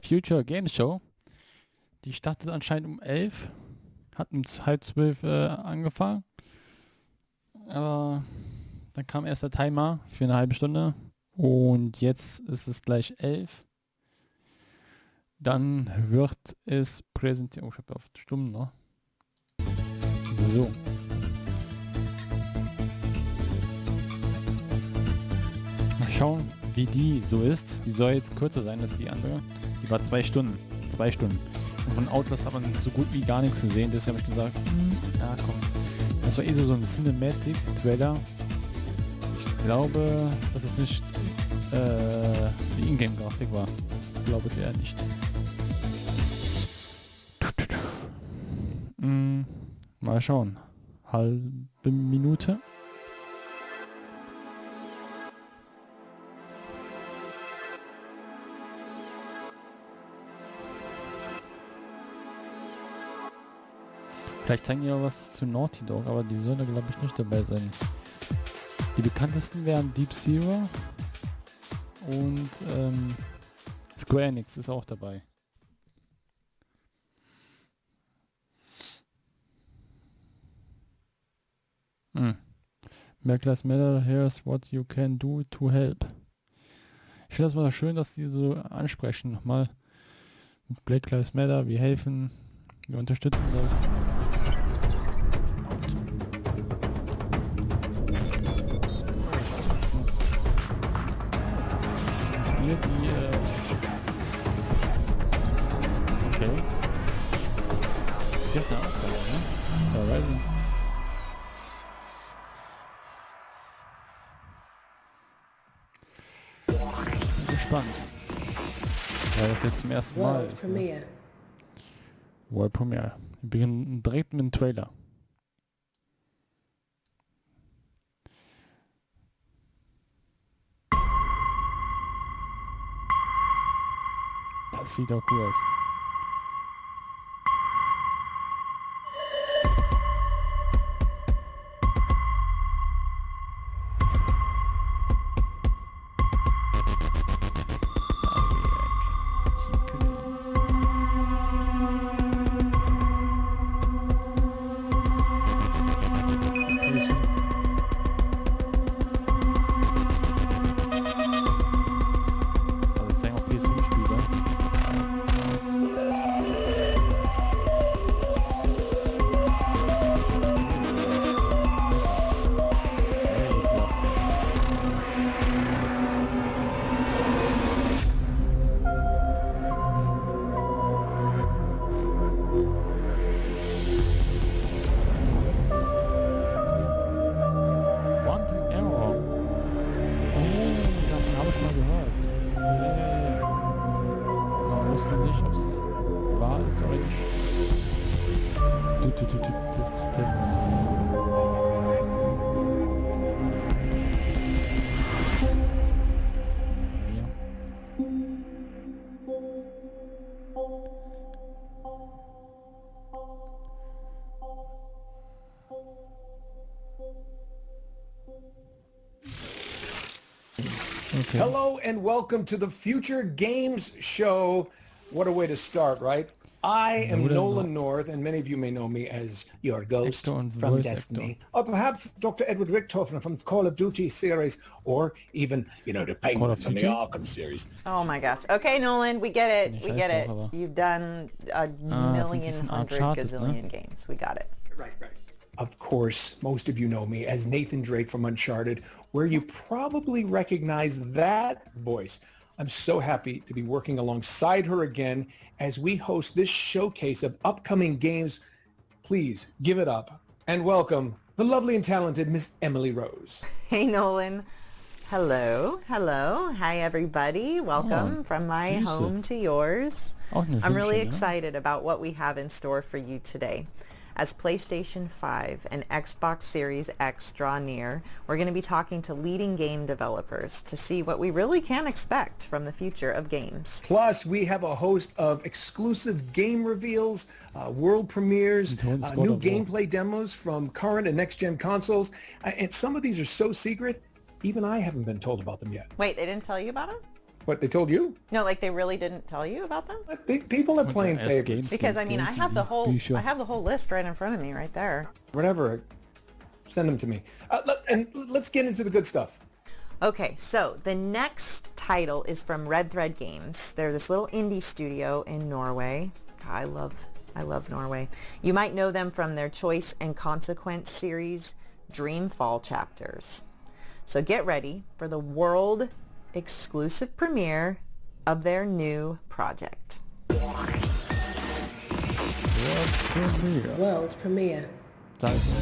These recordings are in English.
Future Games Show. Die startet anscheinend um 11. Hat um halb 12 angefangen. Aber dann kam erst der Timer für eine halbe Stunde. Und jetzt ist es gleich 11. Dann wird es präsentiert. Oh, ich habe auf Stumm noch. So. Mal schauen, wie die so ist. Die soll jetzt kürzer sein als die andere. Die war 2 Stunden. 2 Stunden. Und von Outlast hat man so gut wie gar nichts gesehen. Deswegen habe ich gesagt, ja komm. Das war so ein Cinematic-Trailer. Ich glaube, dass es nicht die Ingame-Grafik war. Ich glaube eher nicht. Mal schauen. Halbe Minute. Vielleicht zeigen die auch was zu Naughty Dog, aber die sollen da glaube ich nicht dabei sein. Die bekanntesten wären Deep Zero und Square Enix ist auch dabei. Black Lives Matter, here's what you can do to help. Ich finde das mal schön, dass die so ansprechen nochmal. Mit Black Lives Matter, wir helfen, wir unterstützen das. Hier die, okay. Das ist ja auch dabei, ne? Horizon. Gespannt. Weil das jetzt zum ersten Mal ist. Ne? World Premiere. Wir beginnen direkt mit dem Trailer. Das sieht auch cool aus. Okay. Hello and welcome to the Future Games Show. What a way to start, right? I am Nolan North, and many of you may know me as your ghost from Destiny, or perhaps Dr. Edward Richtofen from the Call of Duty series, or even, the Penguin from the Arkham series. Oh my gosh. Okay, Nolan, we get it. We get it. You've done a million, hundred gazillion games. We got it. Right. Of course, most of you know me as Nathan Drake from Uncharted, where you probably recognize that voice. I'm so happy to be working alongside her again as we host this showcase of upcoming games. Please give it up and welcome the lovely and talented Miss Emily Rose. Hey, Nolan. Hello. Hi, everybody. Welcome from my home to yours. I'm really excited about what we have in store for you today. As PlayStation 5 and Xbox Series X draw near, we're going to be talking to leading game developers to see what we really can expect from the future of games. Plus, we have a host of exclusive game reveals, world premieres, new gameplay demos from current and next-gen consoles. And some of these are so secret, even I haven't been told about them yet. Wait, they didn't tell you about them? What, they told you? No, like they really didn't tell you about them? People are playing favorites. Because I mean, I have the whole list right in front of me, right there. Whatever. Send them to me. And let's get into the good stuff. Okay, so the next title is from Red Thread Games. They're this little indie studio in Norway. I love Norway. You might know them from their Choice and Consequence series, Dreamfall chapters. So get ready for the world exclusive premiere of their new project. World premiere. Da ist er.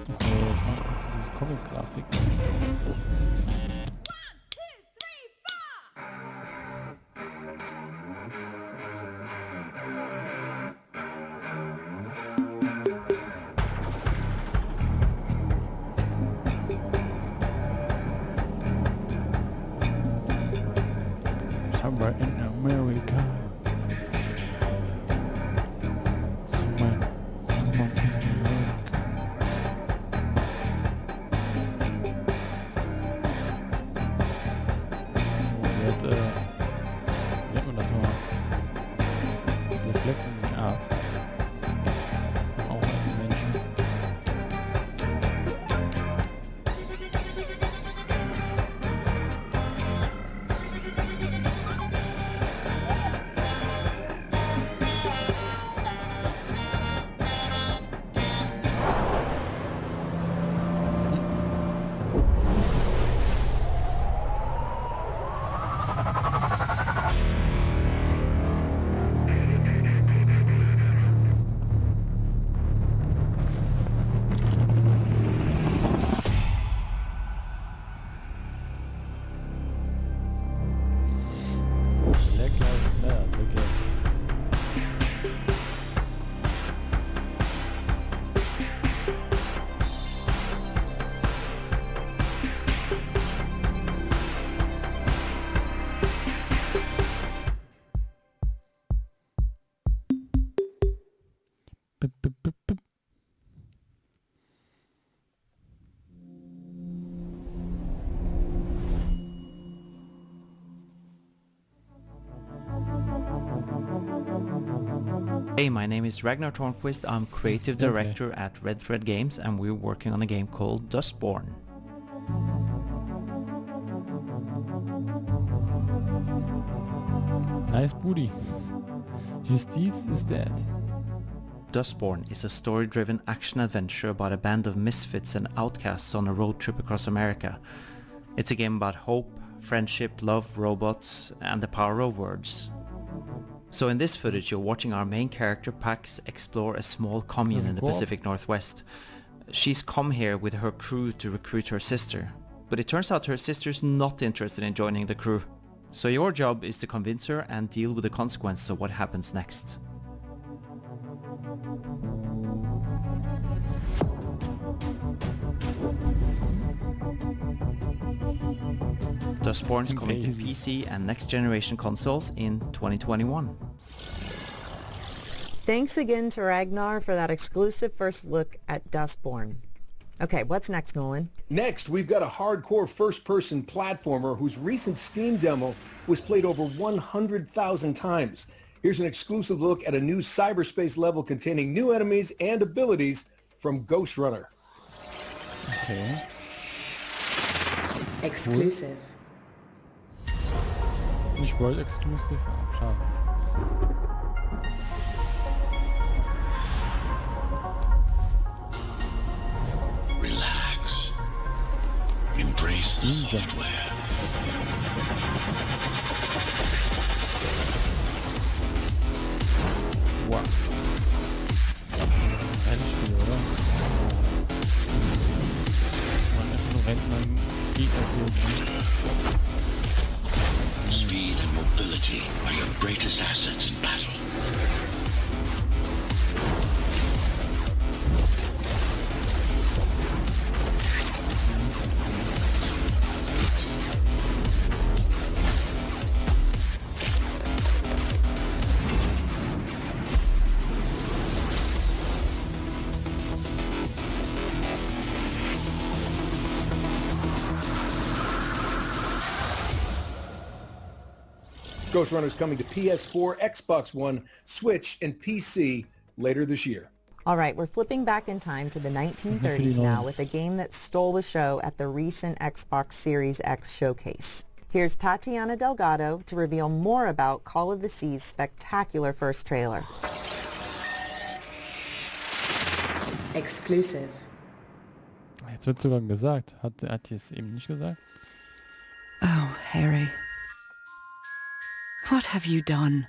Oh, ich mag diese Comic-Grafik. Somewhere in America. Somewhere in America. Wie nennt man das mal? Diese Fleckenart. Auch einen Menschen. Hey, my name is Ragnar Tornquist. I'm creative director at Red Thread Games, and we're working on a game called Dustborn. Nice booty. Justice is dead. Dustborn is a story-driven action-adventure about a band of misfits and outcasts on a road trip across America. It's a game about hope, friendship, love, robots, and the power of words. So in this footage you're watching our main character Pax explore a small commune in the Pacific Northwest. She's come here with her crew to recruit her sister, but it turns out her sister's not interested in joining the crew. So your job is to convince her and deal with the consequences of what happens next. Dustborn's coming to PC and next generation consoles in 2021. Thanks again to Ragnar for that exclusive first look at Dustborn. Okay, what's next, Nolan? Next, we've got a hardcore first-person platformer whose recent Steam demo was played over 100,000 times. Here's an exclusive look at a new cyberspace level containing new enemies and abilities from Ghostrunner. Okay. Exclusive. Nicht World Exclusive, schade. Relax. Embrace the software. Wow. Das ist ein Rennspiel, oder? Man einfach nur rennt, man Gegner killt. Speed and mobility are your greatest assets in battle. Ghostrunner is coming to PS4, Xbox One, Switch, and PC later this year. All right, we're flipping back in time to the 1930s now with a game that stole the show at the recent Xbox Series X showcase. Here's Tatiana Delgado to reveal more about Call of the Sea's spectacular first trailer. Exclusive. Jetzt wird sogar gesagt. Hat die es eben nicht gesagt? Oh, Harry. What have you done?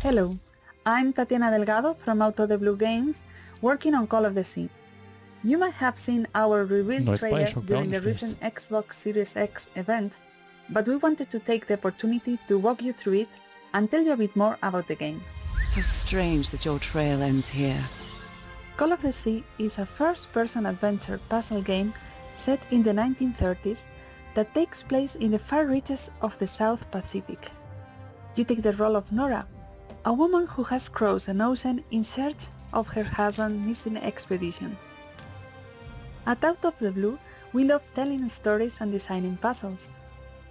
Hello, I'm Tatiana Delgado from Out of the Blue Games, working on Call of the Sea. You might have seen our reveal trailer during the recent Xbox Series X event, but we wanted to take the opportunity to walk you through it and tell you a bit more about the game. How strange that your trail ends here. Call of the Sea is a first-person adventure puzzle game set in the 1930s that takes place in the far reaches of the South Pacific. You take the role of Nora, a woman who has crossed an ocean in search of her husband's missing expedition. At Out of the Blue, we love telling stories and designing puzzles.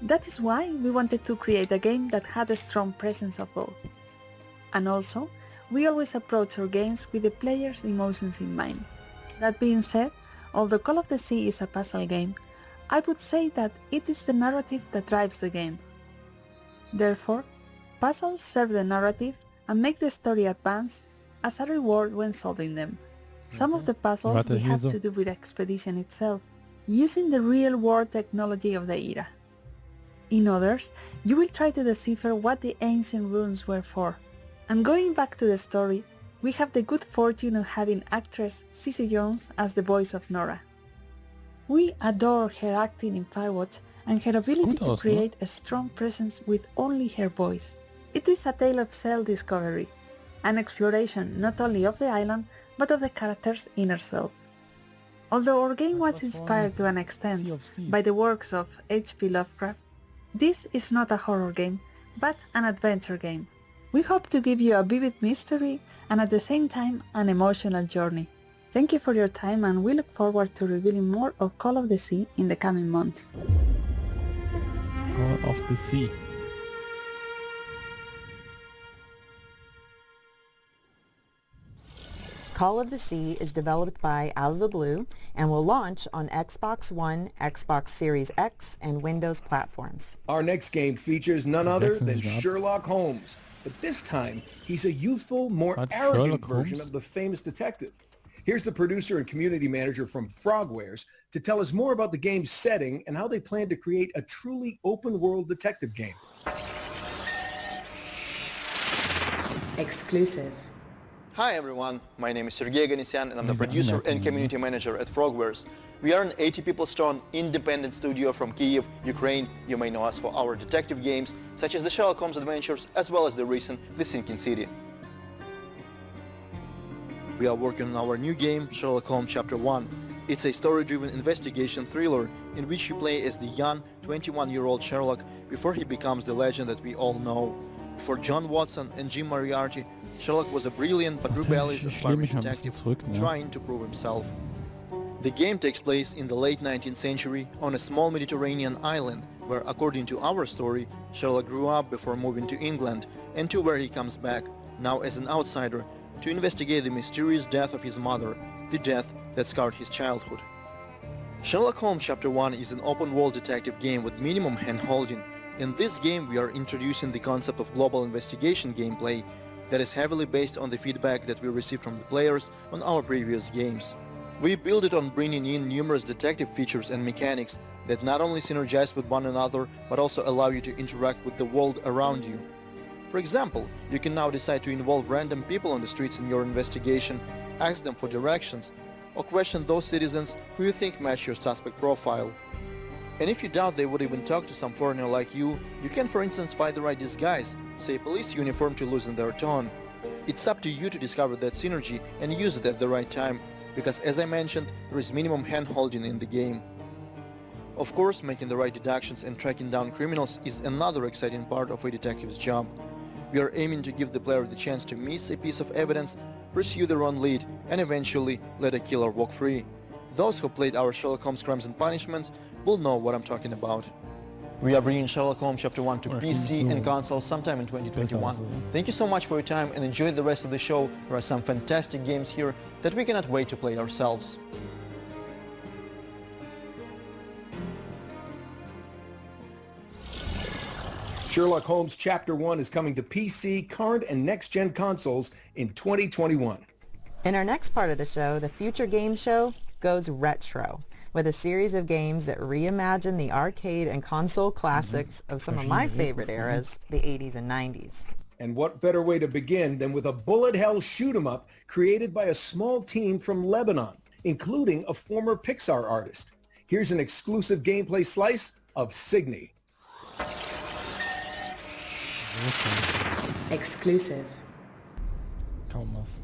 That is why we wanted to create a game that had a strong presence of both. And also, we always approach our games with the player's emotions in mind. That being said, although Call of the Sea is a puzzle game, I would say that it is the narrative that drives the game. Therefore, puzzles serve the narrative and make the story advance as a reward when solving them. Some of the puzzles we have to do with the expedition itself, using the real-world technology of the era. In others, you will try to decipher what the ancient runes were for. And going back to the story, we have the good fortune of having actress Cissy Jones as the voice of Nora. We adore her acting in Firewatch and her ability to create a strong presence with only her voice. It is a tale of self-discovery, an exploration not only of the island, but of the character's inner self. Although our game was inspired to an extent by the works of H.P. Lovecraft, this is not a horror game, but an adventure game. We hope to give you a vivid mystery and at the same time an emotional journey. Thank you for your time and we look forward to revealing more of Call of the Sea in the coming months. Call of the Sea. Call of the Sea is developed by Out of the Blue and will launch on Xbox One, Xbox Series X, and Windows platforms. Our next game features none other than Sherlock Holmes, but this time he's a youthful, more arrogant version of the famous detective. Here's the producer and community manager from Frogwares to tell us more about the game's setting and how they plan to create a truly open-world detective game. Exclusive. Hi everyone, my name is Sergey Aganesian and I'm the producer and community manager at Frogwares. We are an 80 people strong independent studio from Kyiv, Ukraine. You may know us for our detective games such as the Sherlock Holmes adventures as well as the recent The Sinking City. We are working on our new game, Sherlock Holmes Chapter 1. It's a story-driven investigation thriller in which you play as the young 21-year-old Sherlock before he becomes the legend that we all know. For John Watson and Jim Moriarty, Sherlock was a brilliant but rebellious aspiring detective trying to prove himself. The game takes place in the late 19th century on a small Mediterranean island where, according to our story, Sherlock grew up before moving to England and to where he comes back, now as an outsider, to investigate the mysterious death of his mother, the death that scarred his childhood. Sherlock Holmes Chapter 1 is an open-world detective game with minimum hand-holding. In this game we are introducing the concept of global investigation gameplay that is heavily based on the feedback that we received from the players on our previous games. We build it on bringing in numerous detective features and mechanics that not only synergize with one another but also allow you to interact with the world around you. For example, you can now decide to involve random people on the streets in your investigation, ask them for directions, or question those citizens who you think match your suspect profile. And if you doubt they would even talk to some foreigner like you can for instance find the right disguise, say a police uniform to loosen their tone. It's up to you to discover that synergy and use it at the right time, because as I mentioned, there is minimum hand-holding in the game. Of course, making the right deductions and tracking down criminals is another exciting part of a detective's job. We are aiming to give the player the chance to miss a piece of evidence, pursue the wrong lead, and eventually let a killer walk free. Those who played our Sherlock Holmes Crimes and Punishments will know what I'm talking about. We are bringing Sherlock Holmes Chapter 1 to PC and console sometime in 2021. Thank you so much for your time and enjoy the rest of the show. There are some fantastic games here that we cannot wait to play ourselves. Sherlock Holmes Chapter 1 is coming to PC, current, and next-gen consoles in 2021. In our next part of the show, the Future Game Show goes retro, with a series of games that reimagine the arcade and console classics of some of my favorite eras, the 80s and 90s. And what better way to begin than with a bullet hell shoot-'em-up created by a small team from Lebanon, including a former Pixar artist. Here's an exclusive gameplay slice of Cygni. Exclusive. Kaum was.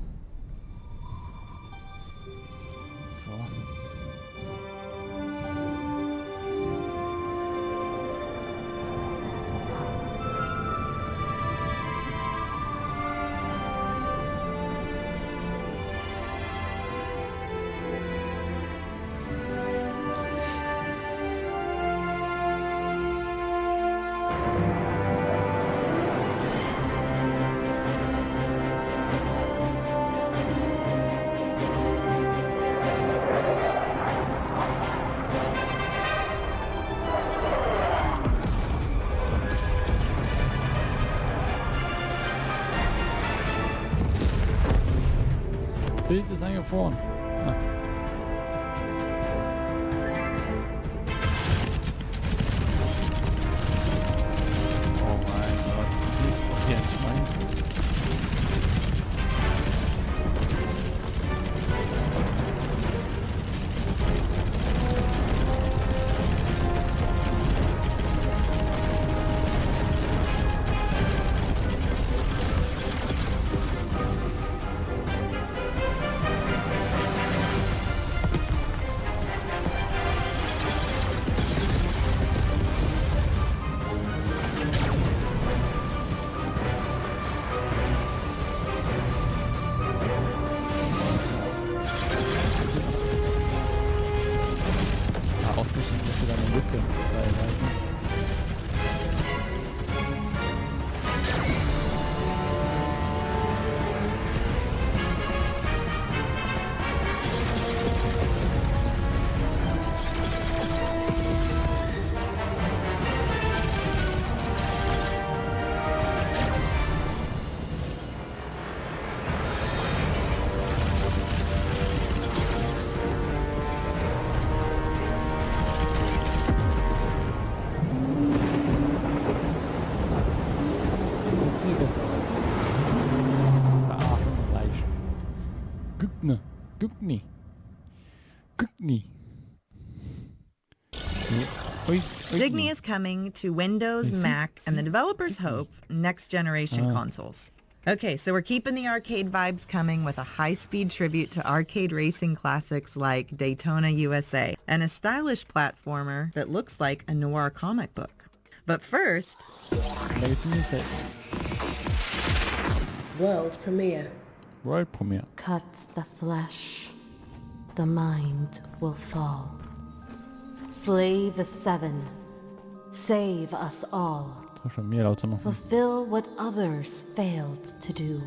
So. Bild ist eingefroren. Ah. Oh mein Gott, du bist doch hier ein Schwein. Cygni is coming to Windows, Mac, and the developers hope next-generation consoles. Okay, so we're keeping the arcade vibes coming with a high-speed tribute to arcade racing classics like Daytona USA, and a stylish platformer that looks like a noir comic book. But first... World premiere. World premiere. Cuts the flesh, the mind will fall. Slay the seven. Save us all. Fulfill what others failed to do.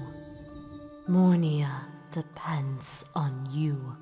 Mornia depends on you.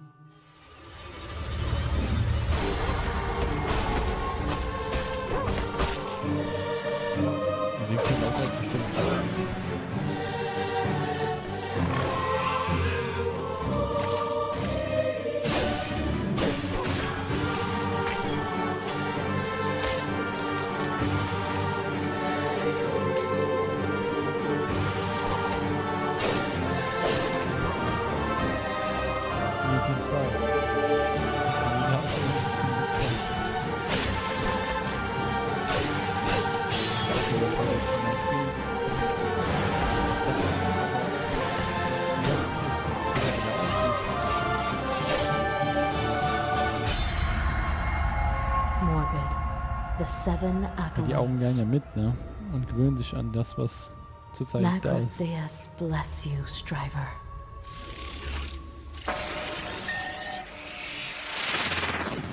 Morbid, the seven Acolytes. Die Augen werden ja mit, ne? Und gewöhnen sich an das, was zurzeit da ist. Bless you, Striver.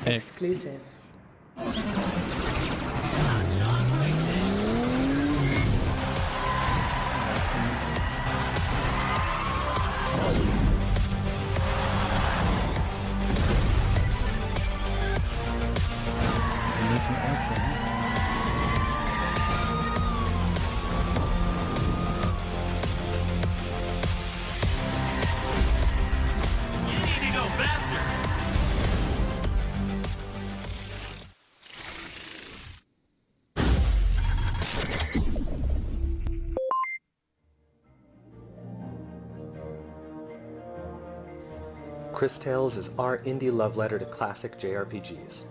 Exclusive. CrisTales is our indie love letter to classic JRPGs.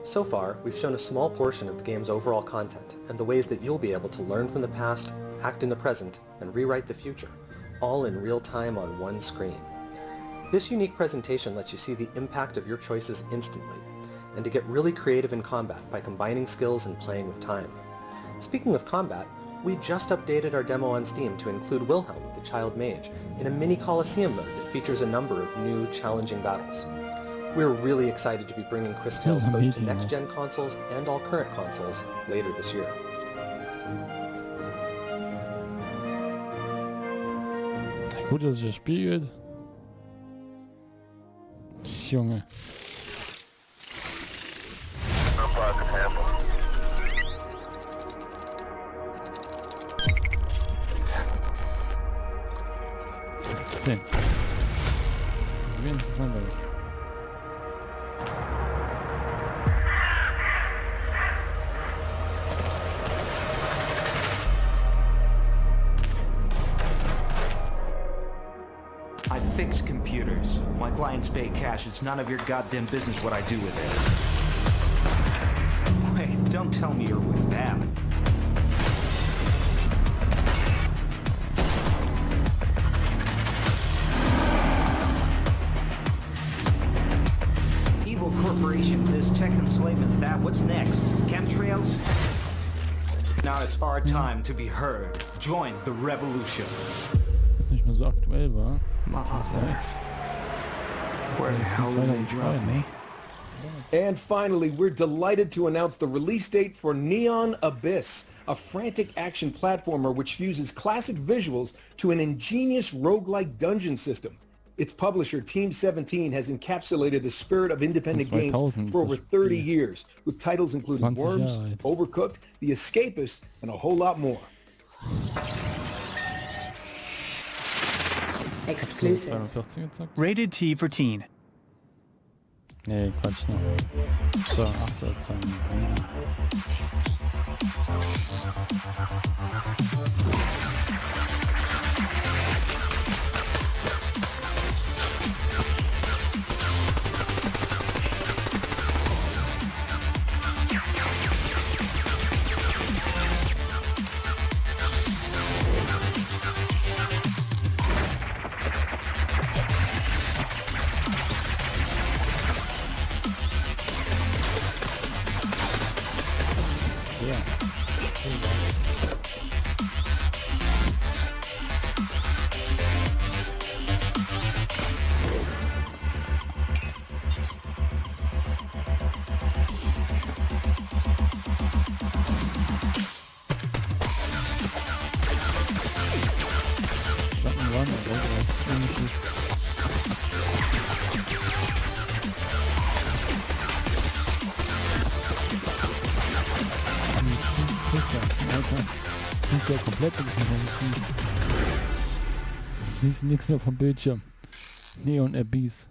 So far, we've shown a small portion of the game's overall content and the ways that you'll be able to learn from the past, act in the present, and rewrite the future, all in real time on one screen. This unique presentation lets you see the impact of your choices instantly, and to get really creative in combat by combining skills and playing with time. Speaking of combat, we just updated our demo on Steam to include Wilhelm, the Child Mage, in a mini Colosseum mode that features a number of new, challenging battles. We're really excited to be bringing CrisTales both to next-gen consoles and all current consoles later this year. Gut, dass sich spiegelt. Junge. Das ist wie interessant aus. I fix computers. My clients pay cash. It's none of your goddamn business what I do with it. Wait, don't tell me you're with them. Evil corporation, this tech enslavement, that. What's next? Chemtrails? Now it's our time to be heard. Join the revolution. Das nicht mehr so aktuell war. Where the hell did they drop me? And finally, we're delighted to announce the release date for Neon Abyss, a frantic action platformer which fuses classic visuals to an ingenious roguelike dungeon system. Its publisher, Team 17, has encapsulated the spirit of independent games for over 30 years, with titles including Worms, Overcooked, The Escapist, and a whole lot more. Exclusive. Rated T for teen. Nee, Quatsch, ne. So, 8.207. Ja komplett siehst nichts mehr vom Bildschirm. Neon Abyss.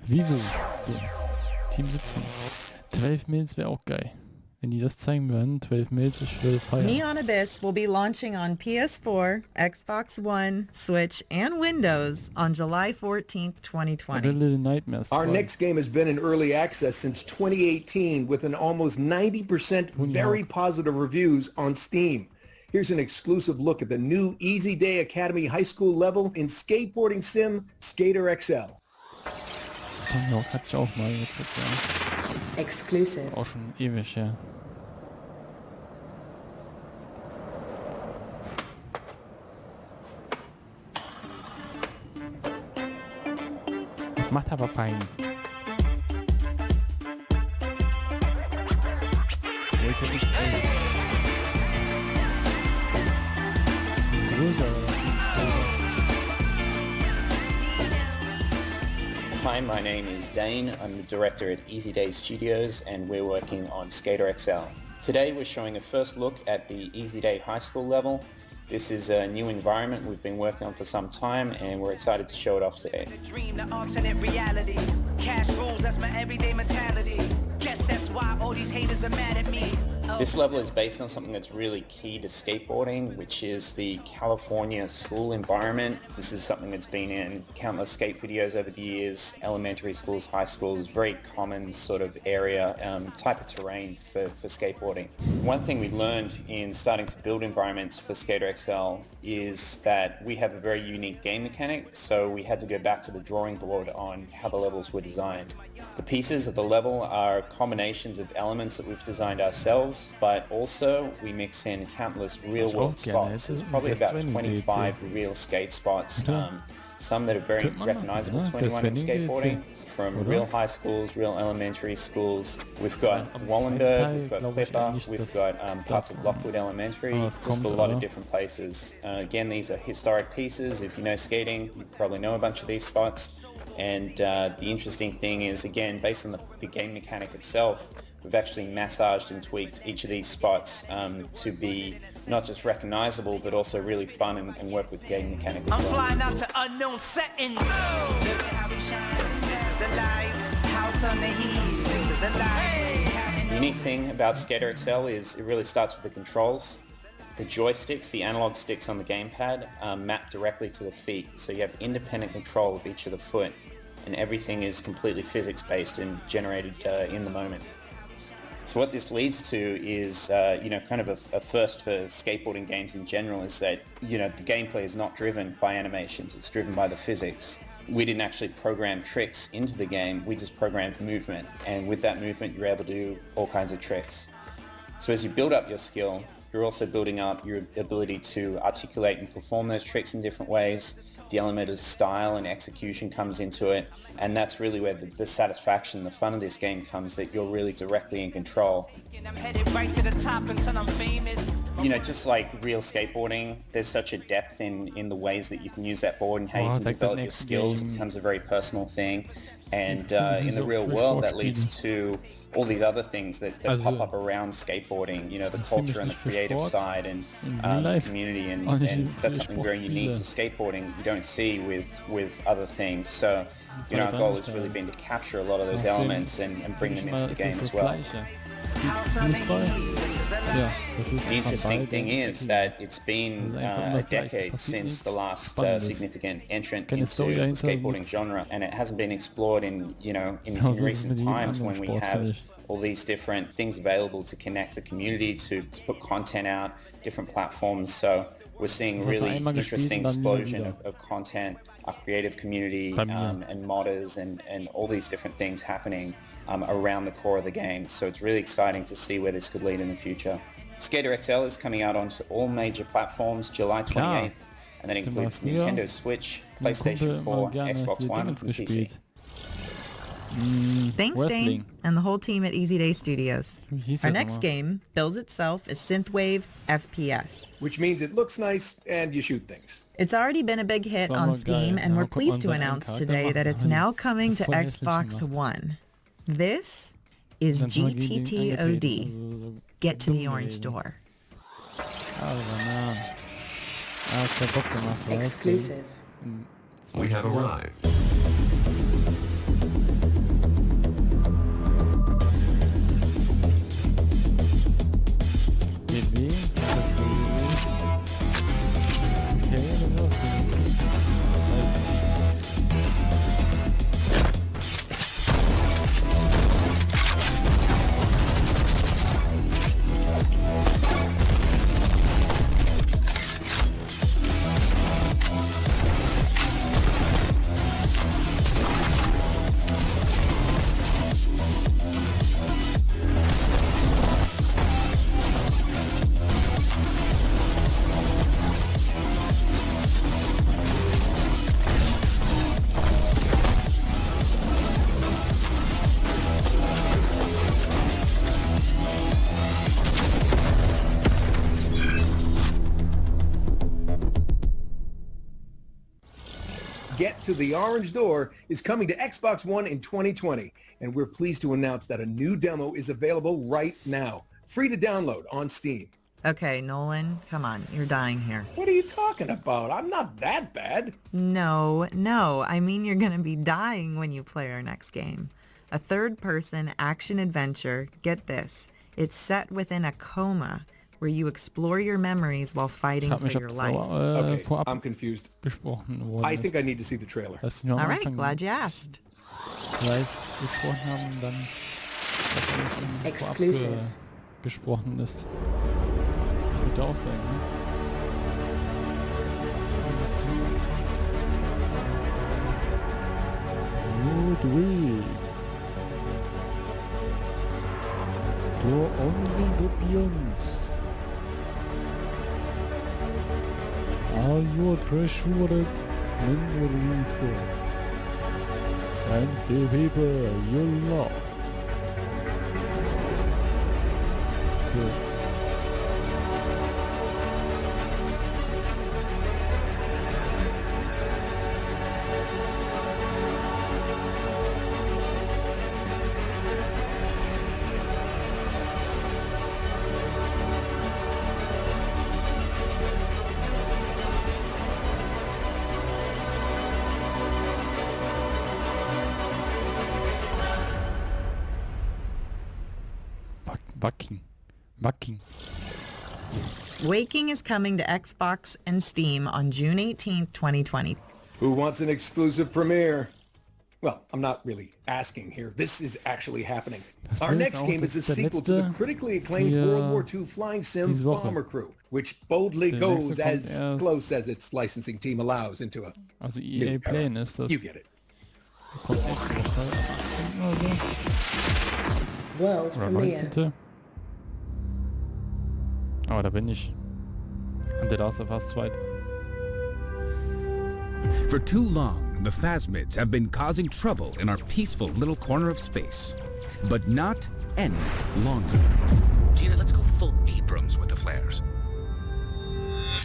Vivo Games. Team 17. 12 Mails wäre auch geil. Wenn die das zeigen würden, 12 Mails, ich will feiern. Neon Abyss will be launching on PS4, Xbox One, Switch, and Windows on July 14th, 2020. Our next game has been in early access since 2018 with an almost 90% very positive reviews on Steam. Here's an exclusive look at the new Easy Day Academy high school level in skateboarding sim Skater XL. Tango hatte ich auch mal jetzt. Exclusive. Auch schon ewig, ja. Das macht aber fein. Hi, my name is Dane. I'm the director at Easy Day Studios and we're working on Skater XL. Today we're showing a first look at the Easy Day high school level. This is a new environment we've been working on for some time and we're excited to show it off today. Dream the alternate reality. Cash rules, that's my everyday mentality. Guess that's why all these haters are mad at me. This level is based on something that's really key to skateboarding, which is the California school environment. This is something that's been in countless skate videos over the years, elementary schools, high schools, very common sort of area, type of terrain for skateboarding. One thing we learned in starting to build environments for Skater XL is that we have a very unique game mechanic, so we had to go back to the drawing board on how the levels were designed. The pieces of the level are combinations of elements that we've designed ourselves, but also we mix in countless real-world spots. There's probably about 25 real skate spots, some that are very recognizable to anyone in skateboarding, from real high schools, real elementary schools. We've got Wallenberg, we've got Clipper, we've got parts of Lockwood Elementary, just a lot of different places. Again, these are historic pieces. If you know skating, you probably know a bunch of these spots. And the interesting thing is, again, based on the game mechanic itself, we've actually massaged and tweaked each of these spots to be not just recognizable, but also really fun and work with game mechanic as well. I'm flying out to unknown settings. Look at how we shine. This is the life. House on the heat. This is the life. The unique thing about Skater XL is it really starts with the controls. The joysticks, the analog sticks on the gamepad, map directly to the feet, so you have independent control of each of the foot, and everything is completely physics-based and generated in the moment. So what this leads to is, kind of a first for skateboarding games in general, is that, the gameplay is not driven by animations, it's driven by the physics. We didn't actually program tricks into the game, we just programmed movement, and with that movement you're able to do all kinds of tricks. So as you build up your skill, you're also building up your ability to articulate and perform those tricks in different ways. The element of style and execution comes into it, and that's really where the satisfaction, the fun of this game comes, that you're really directly in control. Just like real skateboarding, there's such a depth in the ways that you can use that board and how you can develop your skills. It becomes a very personal thing, and in the real world that leads to all these other things that pop up around skateboarding, the culture and the creative side and the community, and that's something very unique to skateboarding you don't see with other things. So, our goal has really been to capture a lot of those elements and bring them into the game as well. The interesting thing is that it's been a decade since the last significant entrant into the skateboarding genre, and it hasn't been explored in recent times when we have all these different things available to connect the community, to put content out, different platforms. So we're seeing really interesting explosion of content, our creative community and modders and all these different things happening around the core of the game. So it's really exciting to see where this could lead in the future. Skater XL is coming out onto all major platforms July 28th, and that includes Nintendo Switch, PlayStation 4, Xbox One, and PC. Thanks, Dane, and the whole team at Easy Day Studios. Our next game bills itself as synthwave FPS, which means it looks nice and you shoot things. It's already been a big hit on Steam, and we're pleased to announce today that it's now coming to Xbox One. This is GTTOD. Get to the orange door. Exclusive. We have arrived. Get to the Orange Door is coming to Xbox One in 2020, and we're pleased to announce that a new demo is available right now, free to download on Steam. Okay, Nolan, come on, you're dying here. What are you talking about? I'm not that bad. No, I mean you're gonna be dying when you play our next game. A third-person action-adventure, get this, It's set within a coma where you explore your memories while fighting for your life. Okay, I'm confused. I think I need to see the trailer. All right, glad you asked. Exclusive. Gesprochen ist. Könnte auch sein, ne? Ludwig. You're only the beyonds. Are your treasured memories and the people you love? Good. Bucking. Waking is coming to Xbox and Steam on June 18th, 2020. Who wants an exclusive premiere? Well, I'm not really asking here. This is actually happening. Our next game is a sequel to the critically acclaimed World War II flying sim Bomber Crew, which boldly goes as close as its licensing team allows into a Also EA Play ist das. You get it. World premiere. Oh, da bin ich. Und der Last of Us 2. For too long, the Phasmids have been causing trouble in our peaceful little corner of space. But not any longer. Gina, let's go full Abrams with the flares.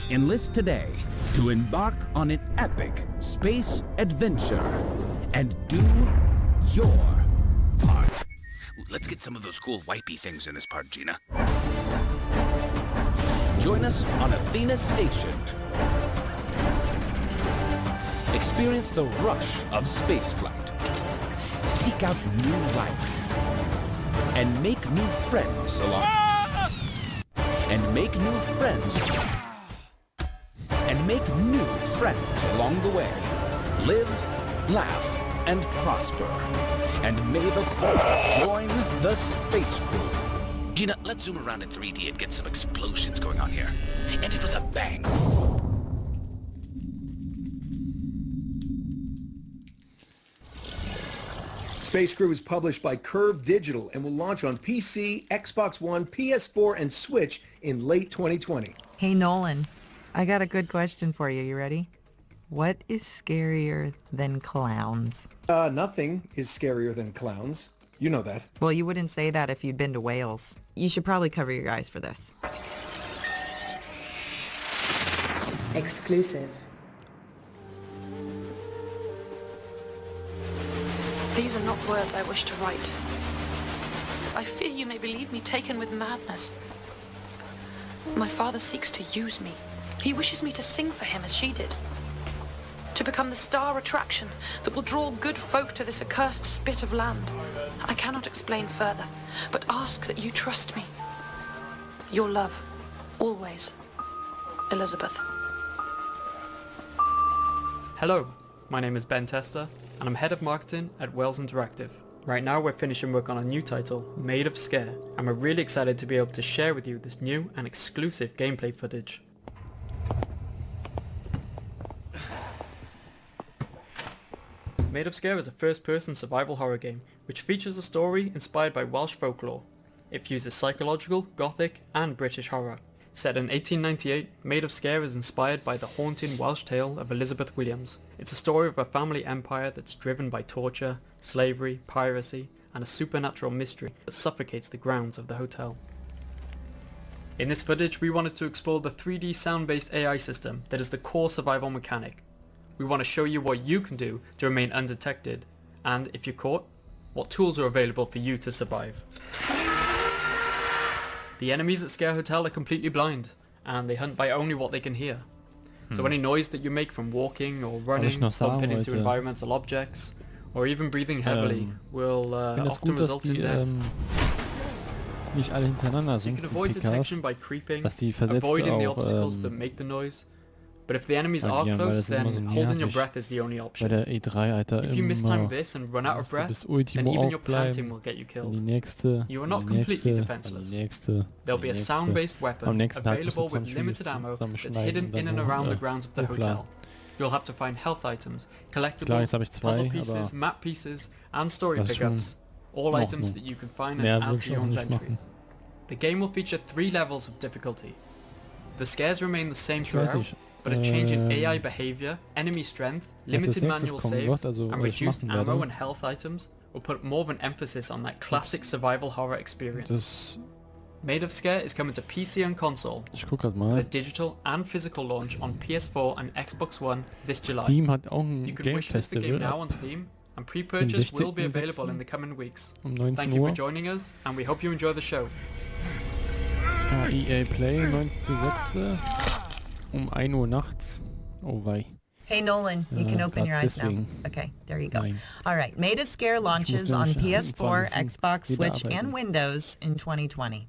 Enlist today to embark on an epic space adventure and do your part. Let's get some of those cool wipey things in this part, Gina. Join us on Athena Station. Experience the rush of spaceflight. Seek out new life. And make new friends along. And make new friends. And make new friends along the way. Live, laugh, and prosper. And may the Force join the space crew. Gina, let's zoom around in 3D and get some explosions going on here. End it with a bang. Space Crew is published by Curve Digital and will launch on PC, Xbox One, PS4, and Switch in late 2020. Hey Nolan, I got a good question for you. You ready? What is scarier than clowns? Nothing is scarier than clowns. You know that. Well, you wouldn't say that if you'd been to Wales. You should probably cover your eyes for this. Exclusive. These are not words I wish to write. I fear you may believe me taken with madness. My father seeks to use me. He wishes me to sing for him as she did. To become the star attraction that will draw good folk to this accursed spit of land. I cannot explain further, but ask that you trust me. Your love, always, Elizabeth. Hello, my name is Ben Tester, and I'm head of marketing at Wells Interactive. Right now we're finishing work on a new title, Maid of Sker, and we're really excited to be able to share with you this new and exclusive gameplay footage. Maid of Sker is a first-person survival horror game, which features a story inspired by Welsh folklore. It fuses psychological, gothic, and British horror. Set in 1898, Maid of Sker is inspired by the haunting Welsh tale of Elizabeth Williams. It's a story of a family empire that's driven by torture, slavery, piracy, and a supernatural mystery that suffocates the grounds of the hotel. In this footage, we wanted to explore the 3D sound-based AI system that is the core survival mechanic. We want to show you what you can do to remain undetected, and if you're caught, what tools are available for you to survive. The enemies at Scare Hotel are completely blind, and they hunt by only what they can hear. So any noise that you make from walking or running, bumping into environmental objects, or even breathing heavily will often result in death. nicht alle hintereinander So you sind, can avoid die detection PKs, by creeping, dass die versetzt avoiding the auch obstacles that make the noise. But if the enemies are agieren, weil close, das ist immer so then holding your nervig. breath is the only Bei option. der E3, Alter, If you mistime immer this and run out of musst du breath, bis then Ultimo even your panting aufbleiben, will get you dann die killed. nächste, You are dann not die completely nächste, defenseless. dann die nächste, There'll be a sound-based am weapon nächsten Tag musst du available with 20 limited Videos ammo that's zusammenschneiden hidden und in dann and around the hoch, grounds of the hochladen. hotel. You'll have to find health items, Klar, collectibles, jetzt habe ich zwei, puzzle aber pieces, map pieces, and story das ist schon pickups. All noch items nur. that you can find Mehr and will add ich to your auch nicht inventory. machen. The game will feature 3 levels of difficulty. The scares remain the same Ich weiß throughout, nicht, but a change in AI behavior, enemy strength, als limited nächstes manual kommen saves, wird, also and was ich reduced machen ammo werde, and health items will put more of an emphasis on that classic survival horror experience. das, Maid of Sker is coming to PC and console, ich guck grad with a mal, digital and physical launch on PS4 and Xbox One this July. Steam hat auch ein You can Game wishlist the game Festival now on Steam, and pre-purchase will be available in the coming weeks. um 19 Thank you for Uhr. joining us, and we hope you enjoy the show. EA Play, 19.06. um 1 Uhr nachts. Oh wei. Hey Nolan, you can open your eyes now. deswegen. Okay, there you go. Nein. All right, Maid of Sker launches on nämlich PS4, 28. Xbox, wieder Switch, arbeiten. and Windows in 2020.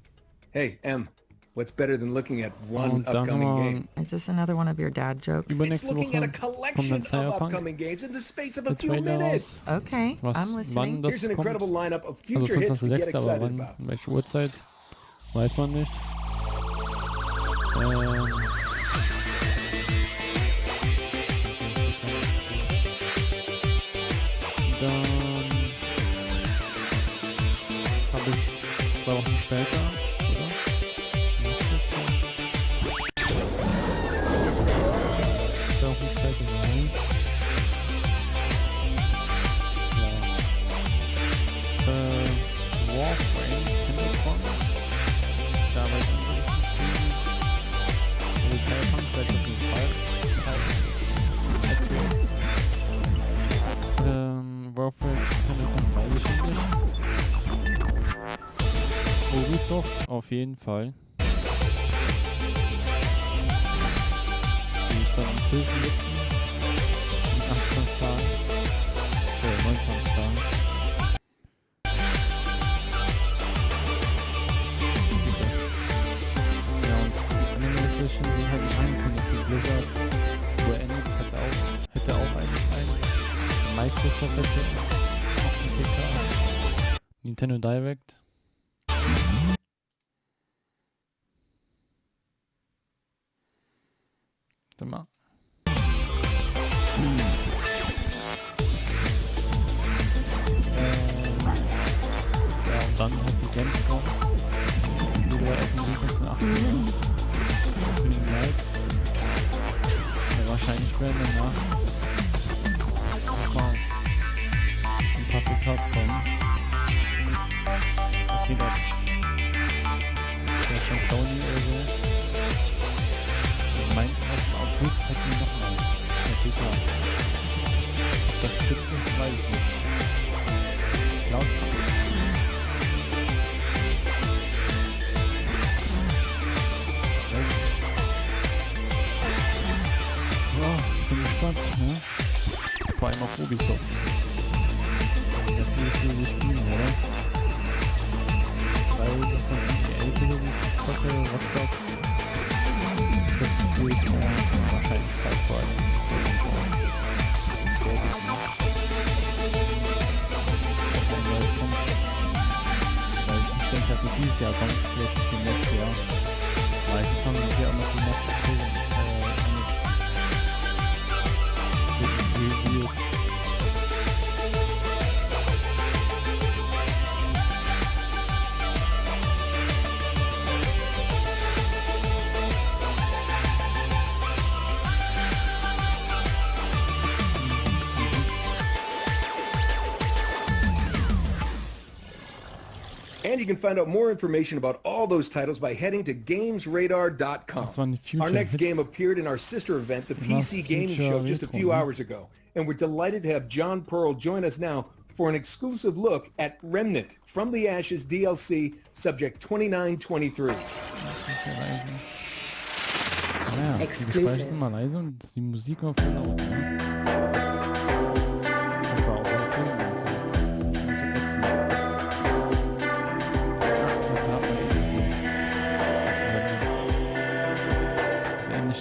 Hey, Em, what's better than looking at one Und dann upcoming haben game? Is this another one of your dad jokes? It's Übernächste looking at a Woche kommt collection dann of Cyberpunk. upcoming games in the space of a Der few Trailer minutes. raus. Okay, Was, I'm listening. wann das Here's an kommt, incredible lineup of also future hits to get 25.06., aber excited wann, about. welche Uhrzeit, weiß man nicht. Dann habe ich 2 Wochen später, oder? 2 Wochen später, nein. Ja. Warframe, Kindercon. Da war ich Cyberpunk vielleicht auf jeden Fall. Warframe Kindercon weiß ich nicht. Ubisoft auf jeden Fall. Die ist dann in 12 Minuten. In 28 Tagen. 29 Tagen. Ja, und die Anime Edition sind halt nicht angekündigt. Die Blizzard, Square Enix hätte auch eigentlich einen. Microsoft hätte auch einen PK. Nintendo Direct. Warte mal. Ja, und dann halt die Gamescom. Die war erst am 27.8. Für den Live. Ja, wahrscheinlich werden danach nochmal ein paar PKs kommen. Das wieder vielleicht von Sony oder so. Ich meine, im August hätten wir nochmal eine PK. Das stimmt nicht, weiß ich nicht. Laut ja, ich bin gespannt, ne? Vor allem auf Ubisoft. Ja, viel spielen, oder? Weil das sind die ältere Zocke, Watchdogs. Das ist wahrscheinlich Zeit vor allem. Weil ich denke, dass es dieses Jahr kommt, vielleicht nicht im nächsten Jahr. Meistens haben sie ja immer so noch Review. And you can find out more information about all those titles by heading to GamesRadar.com. Our next game appeared in our sister event, the PC Gaming Show, just a few hours ago. And we're delighted to have John Pearl join us now for an exclusive look at Remnant From the Ashes DLC, subject 2923. Ja, die Gespräche sind mal leise und die Musik war voll laut, ne? Das war auch ein Film und so. So ätzend. Dafür hat man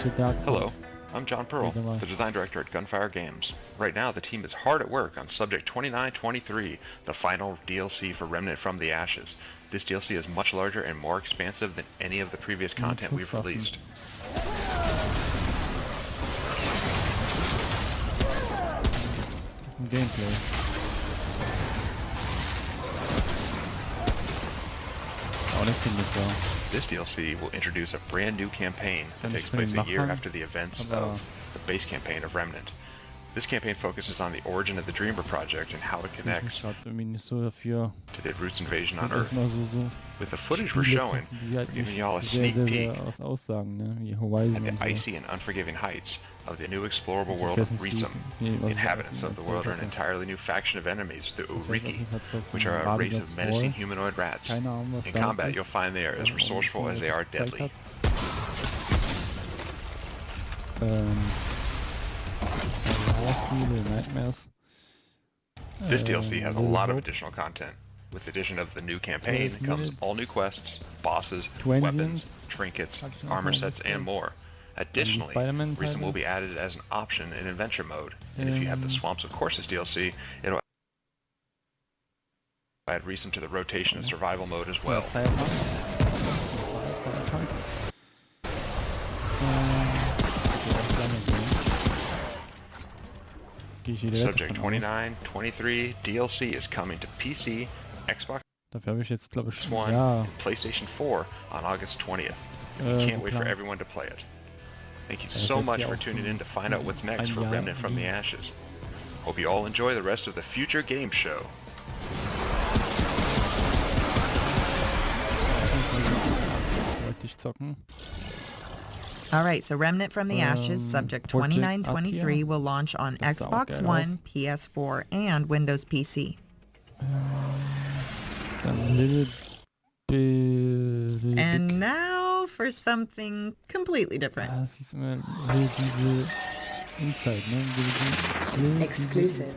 Hello, I'm John Pearl, the design director at Gunfire Games. Right now, the team is hard at work on Subject 2923, the final DLC for Remnant from the Ashes. This DLC is much larger and more expansive than any of the previous content we've released. Gameplay. This DLC will introduce a brand new campaign that takes place a year after the events of the base campaign of Remnant. This campaign focuses on the origin of the Dreamer project and how it connects to the Roots invasion on Earth. With the footage we're showing, we're giving y'all a sneak peek at the icy and unforgiving heights of the new explorable world of Reesum. The inhabitants of the world are an entirely new faction of enemies, the Uriki, which are a race of menacing humanoid rats. In combat, you'll find they are as resourceful as they are deadly. This DLC has a lot of additional content. With the addition of the new campaign comes all new quests, bosses, weapons, trinkets, armor sets, and more. Additionally, Reesum will be added as an option in Adventure Mode, and if you have the Swamps of Courses DLC, it'll add Reesum to the rotation of Survival Mode as well. Subject 2923 DLC is coming to PC, Xbox One, and PlayStation 4 on August 20th. And we can't wait for everyone to play it. Thank you so much for tuning in to find out what's next for Remnant from the Ashes. Hope you all enjoy the rest of the future game show. Alright, so Remnant from the Ashes, Subject 2923 will launch on Xbox One, PS4, and Windows PC. And now for something completely different. Exclusive.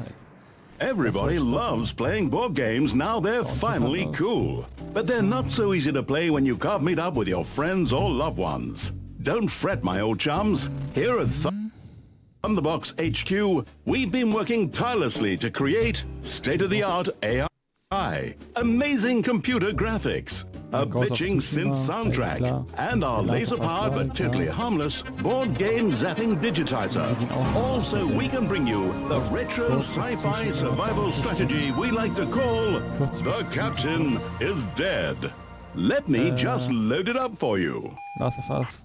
Everybody loves playing board games now they're finally cool. But they're not so easy to play when you can't meet up with your friends or loved ones. Don't fret, my old chums. Here at Thunderbox HQ, we've been working tirelessly to create state-of-the-art AI, amazing computer graphics, a bitching synth soundtrack, and our laser-powered but totally harmless board game zapping digitizer. Also, we can bring you the retro sci-fi survival strategy we like to call The Captain is Dead. Let me just load it up for you. Last of Us.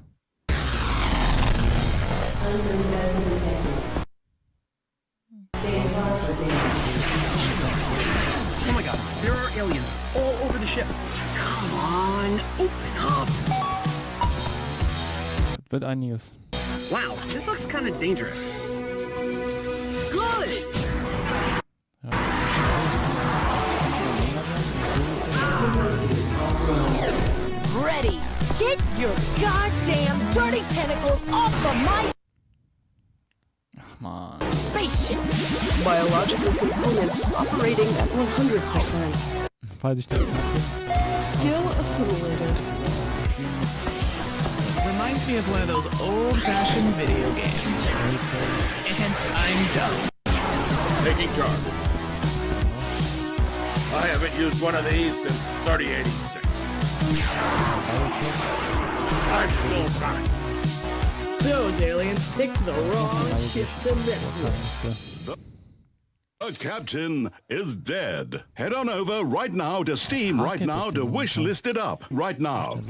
Oh my god, there are aliens all over the ship. Come on, open up. Wird einiges. Wow, this looks kind of dangerous. Good! Ready! Get your goddamn dirty tentacles off of my spaceship! Biological components operating at 100%. Falls ich das Skill assimilated. Reminds me of one of those old-fashioned video games. And I'm done. Taking charge. I haven't used one of these since 3086. I'm still got it. Those aliens picked the wrong ship to mess with. The Captain is Dead. Head on over right now to Steam right now to wishlist it up right now.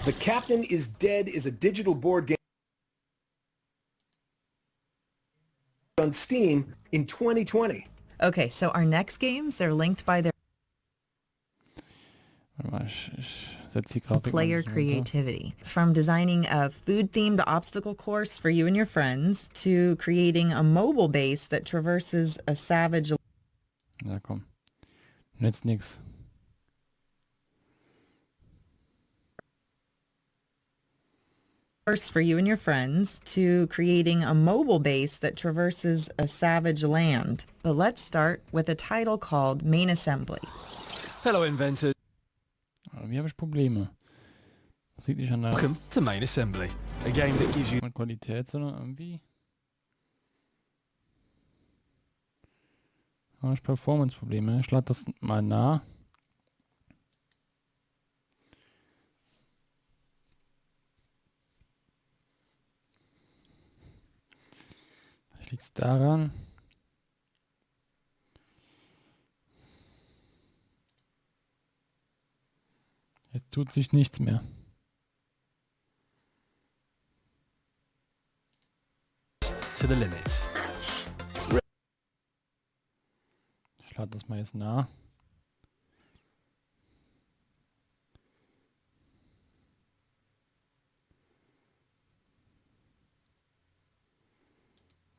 The Captain is Dead is a digital board game on Steam in 2020. Okay, so our next games, they're linked by their player creativity. From designing a food-themed obstacle course for you and your friends to creating a mobile base that traverses a savage... Ja, komm. Nützt nix. For you and your friends to creating a mobile base that traverses a savage land. But let's start with a title called Main Assembly. Hello, inventors. Hier habe ich Probleme. Das liegt nicht an der Welcome to Main Assembly, a game that gives you Qualität, sondern irgendwie habe ich Performance-Probleme. Ich lade das mal nach. Vielleicht liegt es daran. Jetzt tut sich nichts mehr. to the limit. Ich lade das mal jetzt nach.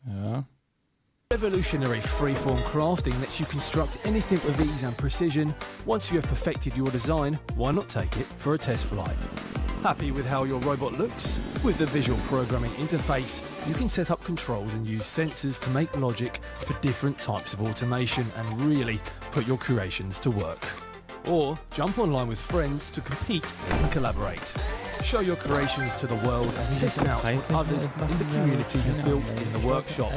Ja. Revolutionary freeform crafting lets you construct anything with ease and precision. Once you have perfected your design, why not take it for a test flight? Happy with how your robot looks? With the visual programming interface, you can set up controls and use sensors to make logic for different types of automation and really put your creations to work. Or jump online with friends to compete and collaborate. Show your creations to the world and test out what others in the community have built in the workshop.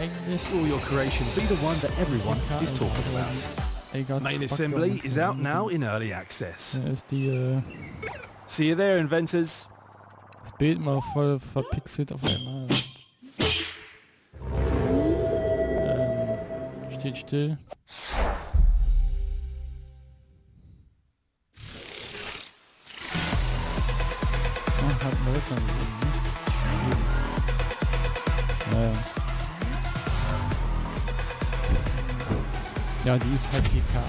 Will your creation be the one that everyone is talking about? Main Assembly is out now in early access. See you there, inventors. Das Bild mal voll verpixelt auf einmal. Steht still. Hat man das dann gesehen, ne? Ja, die ist halt 4K.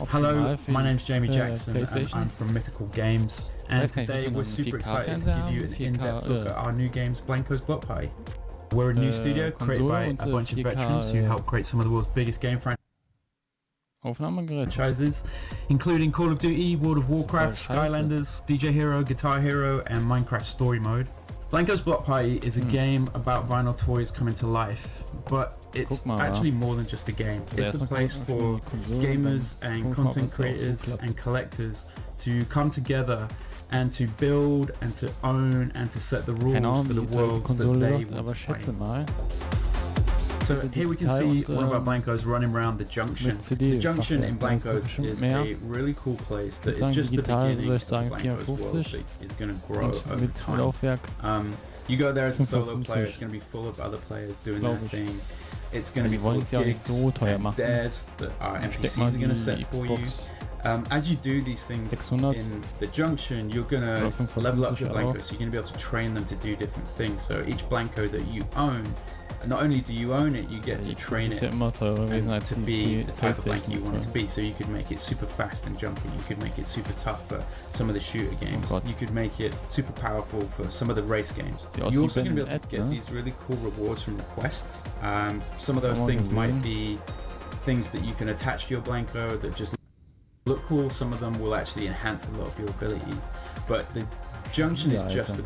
Hello, my name's Jamie Jackson and I'm from Mythical Games, and today we're super excited to give you an in-depth look at our new games, Blankos Block Party. We're a new studio created by a bunch of veterans who helped create some of the world's biggest game franchises, including Call of Duty, World of Warcraft, Skylanders, DJ Hero, Guitar Hero and Minecraft Story Mode. Blankos Block Party is a game about vinyl toys coming to life, but it's actually more than just a game. It's a place for gamers and content creators and collectors to come together and to build and to own and to set the rules for the worlds that they want to play. So here we can see one of our Blankos running around the junction. The junction in Blankos is a really cool place that is just the beginning of the Blankos world that is going to grow over time. You go there as a solo player, it's going to be full of other players doing their thing. It's going to be full of gigs and dares that our NPCs are going to set for you. As you do these things in the junction, you're going to level up your Blankos, so you're going to be able to train them to do different things. So each Blanko that you own, not only do you own it, you get to train it to be the type of Blanko you want it to be. So you could make it super fast and jumping, you could make it super tough for some of the shooter games, you could make it super powerful for some of the race games. You're also going to be able to get these really cool rewards from the quests. Some of those things might be things that you can attach to your Blanko that just look cool. Some of them will actually enhance a lot of your abilities, but the junction is just the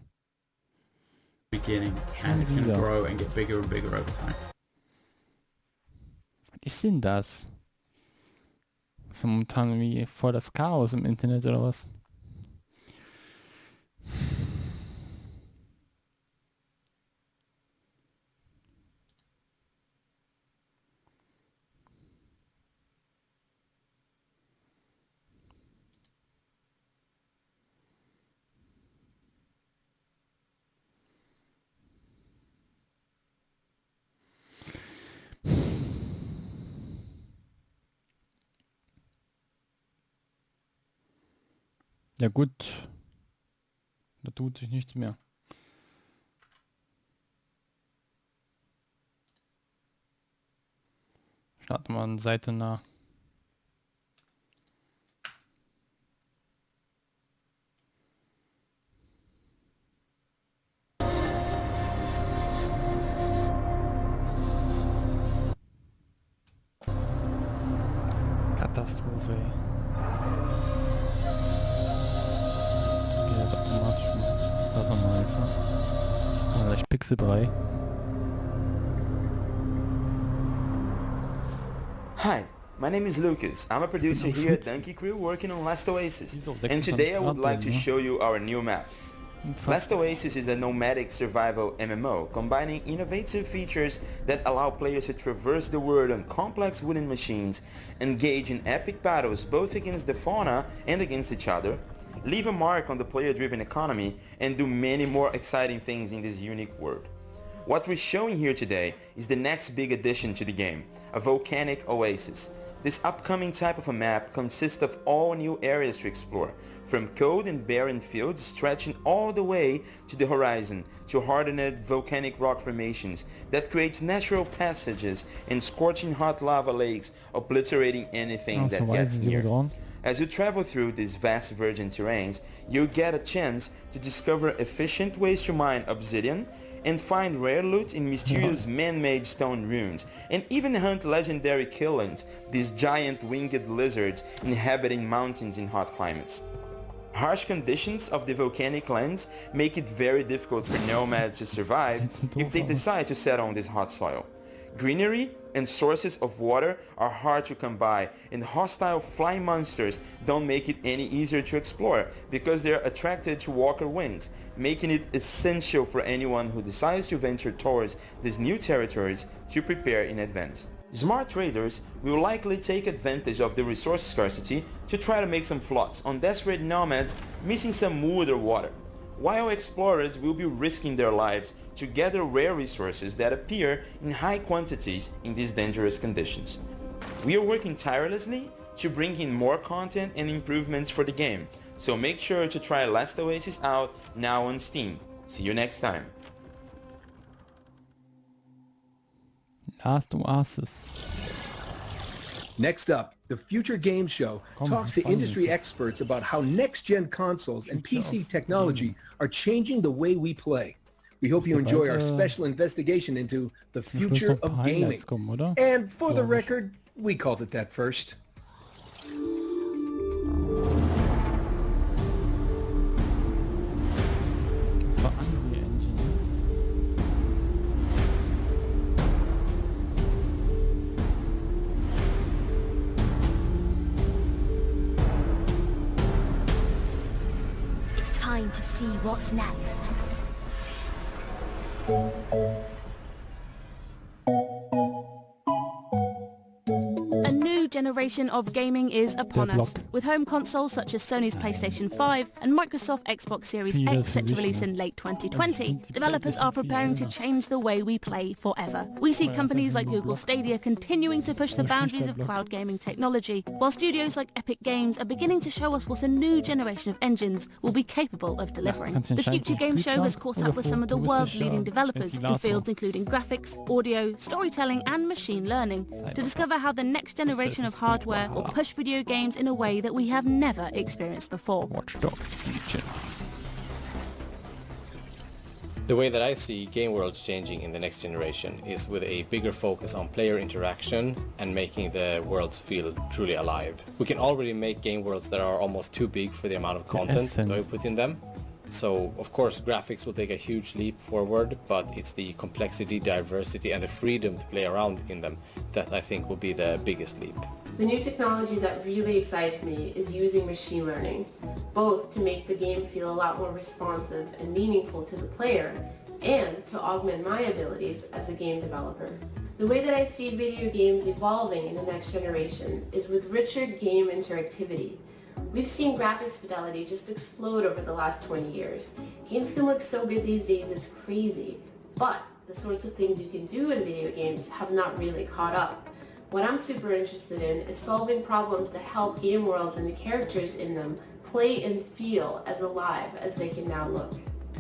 beginning and it's going to grow and get bigger and bigger over time. Was ist denn das? Ist momentan irgendwie voll das Chaos im Internet oder was? Ja gut, da tut sich nichts mehr. Starten wir eine Seite nach. Katastrophe, ey. Vielleicht Pixelbrei. Hi, my name is Lucas. I'm a producer here at Donkey Crew working on Last Oasis. And today I would like to show you our new map. Last Oasis is a nomadic survival MMO, combining innovative features that allow players to traverse the world on complex wooden machines, engage in epic battles both against the fauna and against each other, leave a mark on the player-driven economy, and do many more exciting things in this unique world. What we're showing here today is the next big addition to the game, a volcanic oasis. This upcoming type of a map consists of all new areas to explore, from cold and barren fields stretching all the way to the horizon, to hardened volcanic rock formations that creates natural passages and scorching hot lava lakes obliterating anything that gets near. As you travel through these vast virgin terrains, you'll get a chance to discover efficient ways to mine obsidian and find rare loot in mysterious man-made stone ruins, and even hunt legendary killings, these giant winged lizards inhabiting mountains in hot climates. Harsh conditions of the volcanic lands make it very difficult for nomads to survive if they decide to settle on this hot soil. Greenery and sources of water are hard to come by, and hostile flying monsters don't make it any easier to explore because they are attracted to walker wings, making it essential for anyone who decides to venture towards these new territories to prepare in advance. Smart traders will likely take advantage of the resource scarcity to try to make some flots on desperate nomads missing some wood or water, while explorers will be risking their lives to gather rare resources that appear in high quantities in these dangerous conditions. We are working tirelessly to bring in more content and improvements for the game, so make sure to try Last Oasis out now on Steam. See you next time. Last Oasis. Next up, the Future Games Show talks to industry experts about how next-gen consoles and PC technology are changing the way we play. We hope you enjoy our special investigation into the future of gaming. And for the record, we called it that first. It's time to see what's next. A new generation of gaming is upon us, with home consoles such as Sony's PlayStation 5 and Microsoft Xbox Series X set to release in late 2020. Developers are preparing to change the way we play forever. We see companies like Google Stadia continuing to push the boundaries of cloud gaming technology, while studios like Epic Games are beginning to show us what a new generation of engines will be capable of delivering. The Future Games Show has caught up with some of the world's leading developers in fields including graphics, audio, storytelling and machine learning, to discover how the next generation of hardware will push video games in a way that we have never experienced before. The way that I see game worlds changing in the next generation is with a bigger focus on player interaction and making the worlds feel truly alive. We can already make game worlds that are almost too big for the amount of content that we put in them. So, of course, graphics will take a huge leap forward, but it's the complexity, diversity, and the freedom to play around in them that I think will be the biggest leap. The new technology that really excites me is using machine learning, both to make the game feel a lot more responsive and meaningful to the player, and to augment my abilities as a game developer. The way that I see video games evolving in the next generation is with richer game interactivity. We've seen graphics fidelity just explode over the last 20 years. Games can look so good these days, it's crazy. But the sorts of things you can do in video games have not really caught up. What I'm super interested in is solving problems that help game worlds and the characters in them play and feel as alive as they can now look.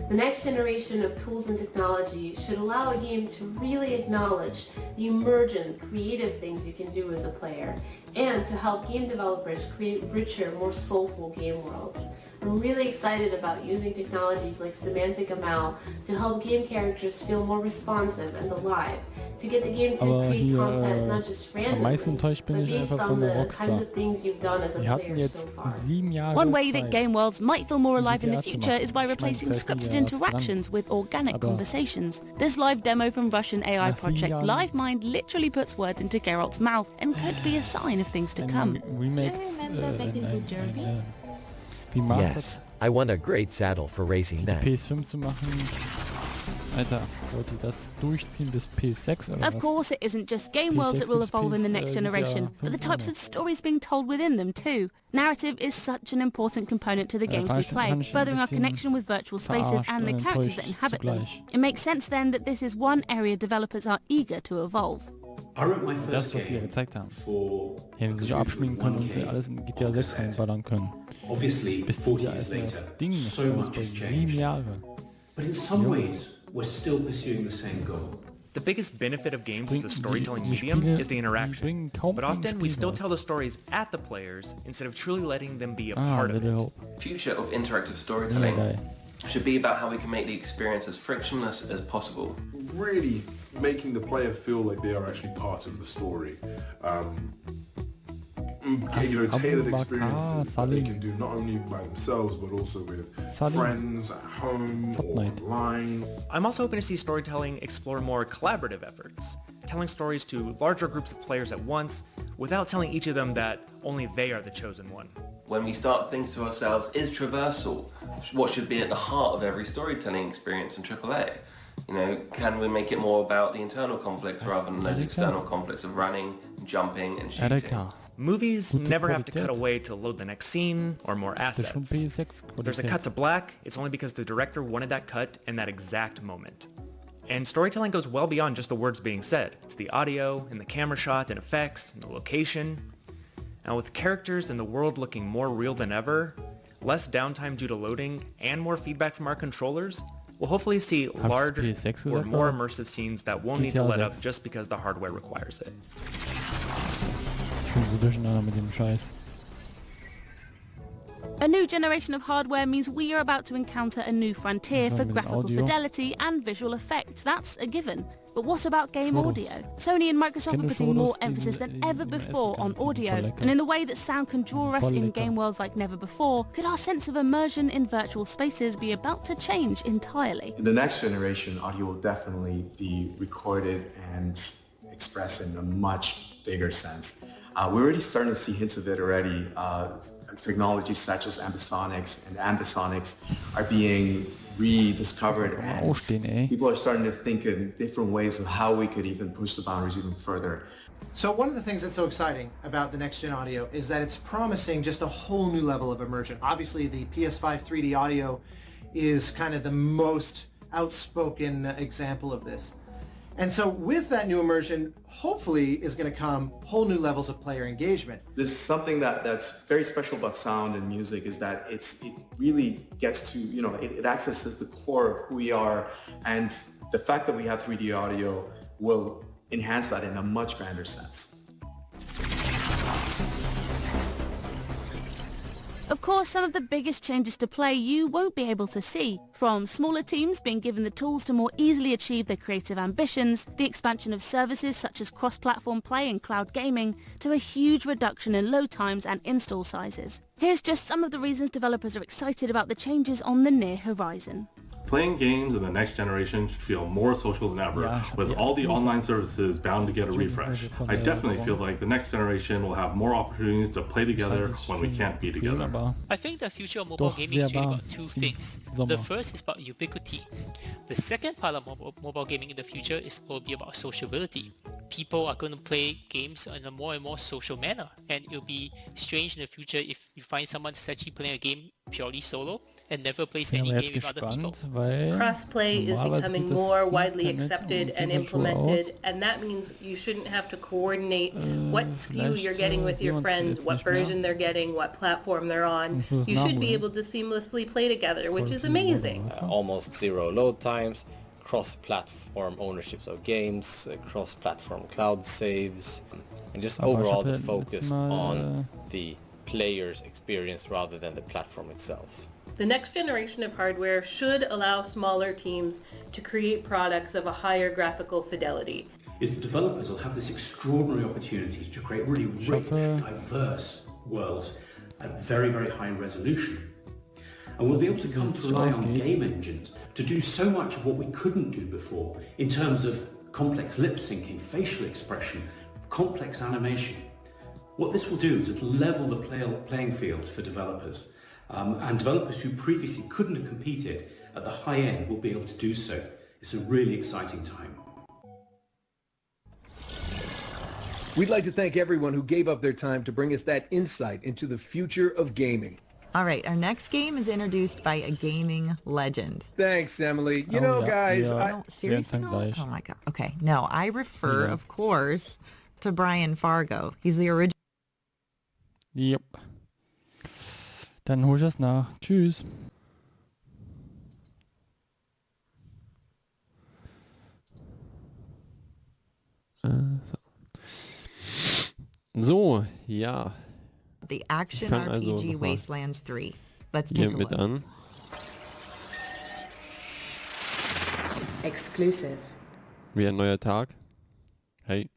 The next generation of tools and technology should allow a game to really acknowledge the emergent, creative things you can do as a player, and to help game developers create richer, more soulful game worlds. I'm really excited about using technologies like semantic ML to help game characters feel more responsive and alive, to get the game to create content not just randomly, but based on the kinds of things you've done as a player so far. One way that game worlds might feel more alive in the future is by replacing scripted interactions with organic conversations. This live demo from Russian AI project LiveMind literally puts words into Geralt's mouth and could be a sign of things to come. Yes, I want a great saddle for racing that. PS5 zu machen. Alter, wollt ihr das durchziehen bis PS6 oder Of course, it isn't just game worlds that will evolve in the next generation, but the types of stories being told within them too. Narrative is such an important component to the games we play, furthering our connection with virtual spaces and the characters that inhabit them. It makes sense then that this is one area developers are eager to evolve. Das, was die ja gezeigt haben. Hätten sie sich abschminken können und sie alles in GTA 6 reinballern können. Bis die wieder erstmal das Ding rausbringen. 7 Jahre. But in some ways, we're still pursuing the same goal. The biggest benefit of games as a storytelling medium is the interaction, but often we still tell the stories at the players instead of truly letting them be a part of it. The future of interactive storytelling should be about how we can make the experience as frictionless as possible. Really making the player feel like they are actually part of the story. Tailored experiences that they can do not only by themselves but also with friends at home or online. I'm also hoping to see storytelling explore more collaborative efforts, telling stories to larger groups of players at once without telling each of them that only they are the chosen one. When we start thinking to ourselves, is traversal what should be at the heart of every storytelling experience in AAA? You know, can we make it more about the internal conflicts rather than those external conflicts of running, jumping and shooting? Movies never have to cut away to load the next scene or more assets. If there's a cut to black, it's only because the director wanted that cut in that exact moment. And storytelling goes well beyond just the words being said. It's the audio, and the camera shot, and effects, and the location. Now with characters and the world looking more real than ever, less downtime due to loading, and more feedback from our controllers, we'll hopefully see larger or more immersive scenes that won't need to let up just because the hardware requires it. A new generation of hardware means we are about to encounter a new frontier for graphical fidelity and visual effects. That's a given. But what about game audio? Sony and Microsoft are putting more emphasis than ever before on audio, and in the way that sound can draw us in game worlds like never before, could our sense of immersion in virtual spaces be about to change entirely? In the next generation, audio will definitely be recorded and expressed in a much bigger sense. We're already starting to see hints of it already. Technologies such as ambisonics and ambisonics are being rediscovered, and people are starting to think in different ways of how we could even push the boundaries even further. So one of the things that's so exciting about the next-gen audio is that it's promising just a whole new level of immersion. Obviously, the PS5 3D audio is kind of the most outspoken example of this. And so with that new immersion, hopefully is going to come whole new levels of player engagement. There's something that's very special about sound and music is that it really gets to, it accesses the core of who we are, and the fact that we have 3D audio will enhance that in a much grander sense. Of course, some of the biggest changes to play you won't be able to see, from smaller teams being given the tools to more easily achieve their creative ambitions, the expansion of services such as cross-platform play and cloud gaming, to a huge reduction in load times and install sizes. Here's just some of the reasons developers are excited about the changes on the near horizon. Playing games in the next generation should feel more social than ever, with all the online services bound to get a refresh. I definitely feel like the next generation will have more opportunities to play together when we can't be together. I think the future of mobile gaming is really about two things. The first is about ubiquity. The second part of mobile gaming in the future will be about sociability. People are going to play games in a more and more social manner, and it'll be strange in the future if you find someone that's actually playing a game purely solo and never plays any game with other people. Crossplay is becoming more widely accepted and implemented, and that means you shouldn't have to coordinate what SKU you're getting with your friends, what version they're getting, what platform they're on. You should be able to seamlessly play together, which is amazing. Almost zero load times, cross-platform ownerships of games, cross-platform cloud saves, and just overall the focus on the player's experience rather than the platform itself. The next generation of hardware should allow smaller teams to create products of a higher graphical fidelity. is the developers will have this extraordinary opportunity to create really rich, diverse worlds at very, very high resolution. And we'll be able to come to rely on game engines to do so much of what we couldn't do before in terms of complex lip syncing, facial expression, complex animation. What this will do is it'll level the playing field for developers. And developers who previously couldn't have competed at the high end will be able to do so. It's a really exciting time. We'd like to thank everyone who gave up their time to bring us that insight into the future of gaming. All right, our next game is introduced by a gaming legend. Thanks, Emily. You know, guys, seriously? No? Oh my God. Okay, no, I refer, of course, to Brian Fargo. He's the original. Yep. Dann hol ich das nach. Tschüss. So, ja. The Action RPG Wastelands 3. Let's take a look. An. Exclusive. Wie ein neuer Tag. Hey.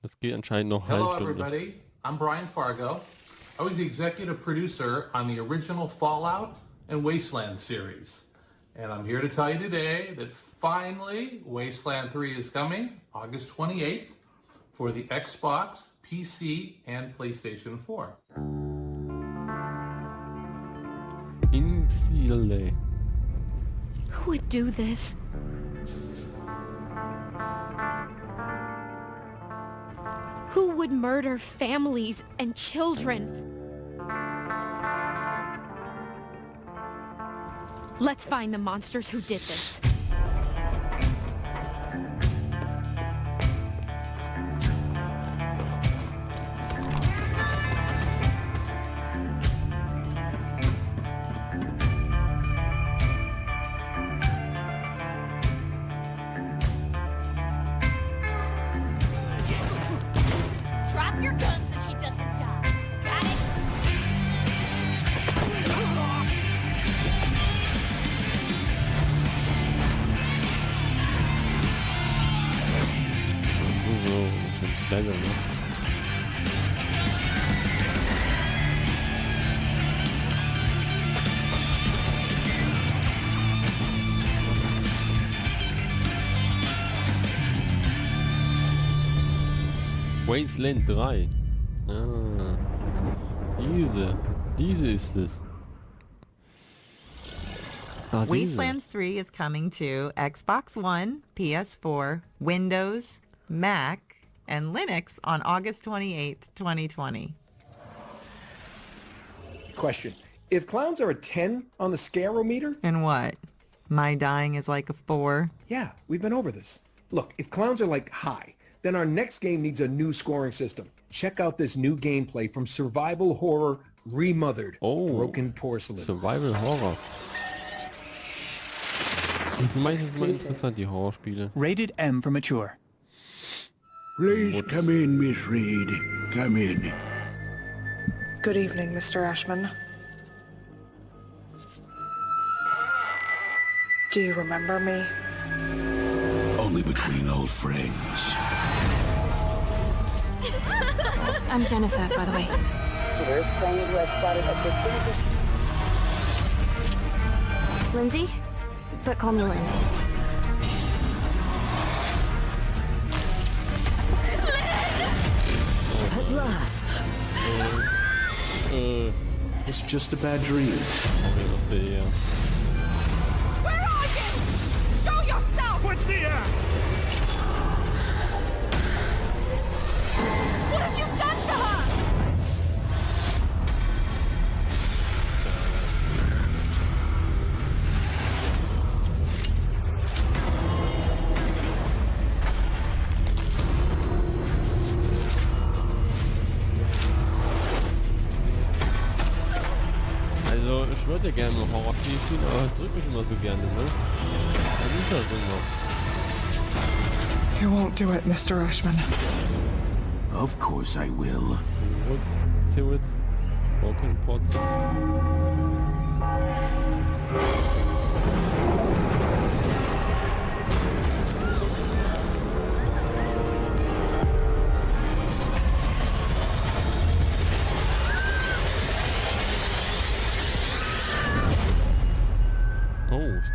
Das geht anscheinend noch Hello, halbe Stunde. Everybody. I'm Brian Fargo. I was the executive producer on the original Fallout and Wasteland series. And I'm here to tell you today that finally Wasteland 3 is coming August 28th for the Xbox, PC, and PlayStation 4. In Seele. Who would do this? Who would murder families and children? Let's find the monsters who did this. Drop your guns and she doesn't die. Got it? So, ich hab's leider nicht. Wasteland 3. Ah. Diese ist es. Wastelands 3 is coming to Xbox One, PS4, Windows, Mac, and Linux on August 28th, 2020. Question. If clowns are a 10 on the scarometer... And what? My dying is like a 4? Yeah, we've been over this. Look, if clowns are like high, then our next game needs a new scoring system. Check out this new gameplay from survival horror Remothered. Broken Porcelain. Survival Horror. Das sind meistens mal interessant, die Horrorspiele. Rated M for mature. Please come in, Miss Reed. Come in. Good evening, Mr. Ashman. Do you remember me? Only between old friends. I'm Jennifer, by the way. Lindsay? But call me Lynn. At last. It's just a bad dream. Where are you? Show yourself! What the What have you done to her? Also, ich würde gerne noch Horrorspiele spielen, aber ich drücke mich immer so gerne, ne? Was ist das denn noch? You won't do it, Mr. Ashman. Of course I will. See it? Broken Porcelain.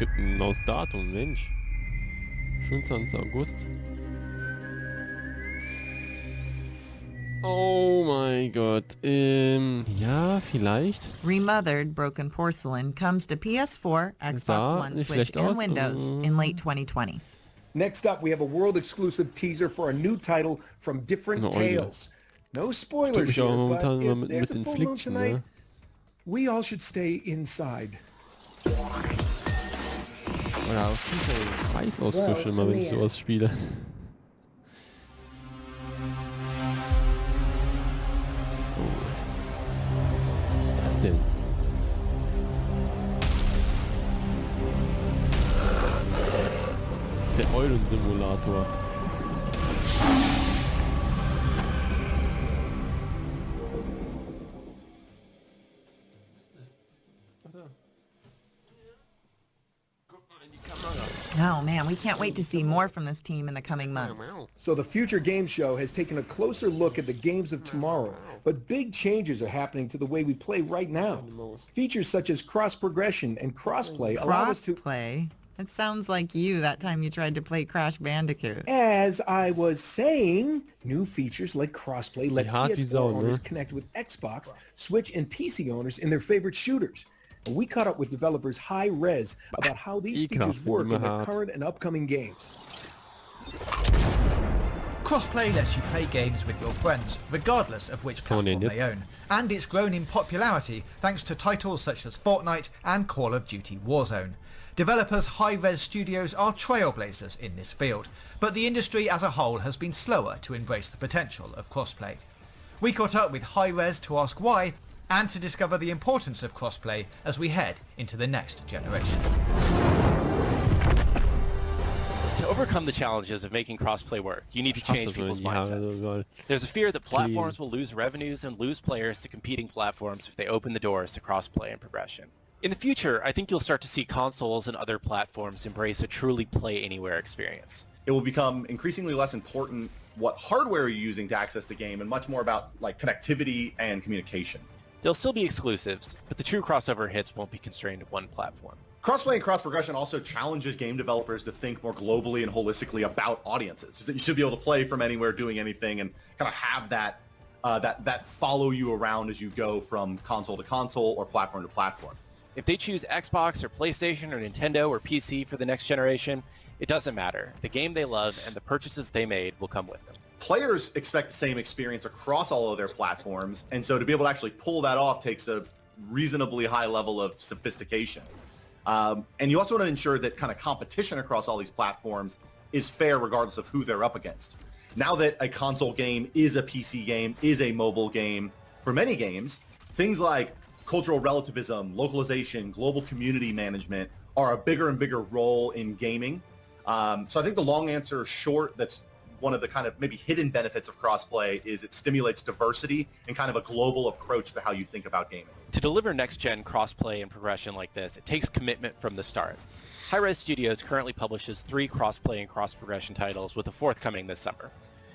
gibt ein genaues Datum, Mensch. 25. August. Oh mein Gott. Ja, vielleicht. Remothered Broken Porcelain comes to PS4, Xbox One, Switch, and Windows in late 2020. Next up, we have a world-exclusive teaser for a new title from Different Tales. No spoilers here, but if there's a full moon tonight, we all should stay inside. Oder auf diese Schweißausbrüche immer, wenn ich sowas spiele. Was ist das denn? Der Eulensimulator. Oh man, we can't wait to see more from this team in the coming months. So the Future Games Show has taken a closer look at the games of tomorrow, but big changes are happening to the way we play right now. Features such as cross-progression and cross-play allow us to... Cross-play? It sounds like you that time you tried to play Crash Bandicoot. As I was saying, new features like crossplay let PS4 owners connect with Xbox, Switch, and PC owners in their favorite shooters. And we caught up with developers Hi-Rez about how these features work in their current and upcoming games. Crossplay lets you play games with your friends, regardless of which platform they own, and it's grown in popularity thanks to titles such as Fortnite and Call of Duty Warzone. Developers Hi-Rez Studios are trailblazers in this field, but the industry as a whole has been slower to embrace the potential of crossplay. We caught up with Hi-Rez to ask why, and to discover the importance of crossplay as we head into the next generation. To overcome the challenges of making crossplay work, you need to change people's mindsets. There's a fear that platforms will lose revenues and lose players to competing platforms if they open the doors to crossplay and progression. In the future, I think you'll start to see consoles and other platforms embrace a truly play-anywhere experience. It will become increasingly less important what hardware you're using to access the game and much more about like connectivity and communication. There'll still be exclusives, but the true crossover hits won't be constrained to one platform. Crossplay and cross-progression also challenges game developers to think more globally and holistically about audiences. That you should be able to play from anywhere, doing anything, and kind of have that that follow you around as you go from console to console or platform to platform. If they choose Xbox or PlayStation or Nintendo or PC for the next generation, it doesn't matter. The game they love and the purchases they made will come with them. Players expect the same experience across all of their platforms, and so to be able to actually pull that off takes a reasonably high level of sophistication. And you also want to ensure that kind of competition across all these platforms is fair regardless of who they're up against. Now that a console game is a PC game, is a mobile game, for many games, things like cultural relativism, localization, global community management are a bigger and bigger role in gaming. So I think the long answer short, that's one of the kind of maybe hidden benefits of crossplay, is it stimulates diversity and kind of a global approach to how you think about gaming. To deliver next-gen crossplay and progression like this, it takes commitment from the start. Hi-Rez Studios currently publishes 3 crossplay and cross-progression titles, with a 4th coming this summer.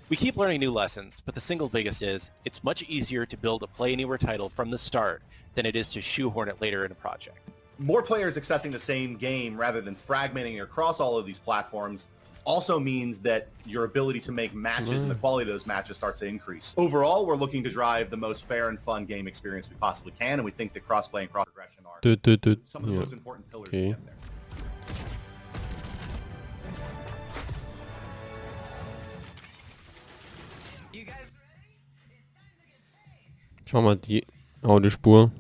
We keep learning new lessons, but the single biggest is, it's much easier to build a play-anywhere title from the start than it is to shoehorn it later in a project. More players accessing the same game rather than fragmenting across all of these platforms also means that your ability to make matches and the quality of those matches starts to increase. Overall, we're looking to drive the most fair and fun game experience we possibly can, and we think that crossplay and cross-progression are some of the most important pillars to get there. Schau mal die Audiospur.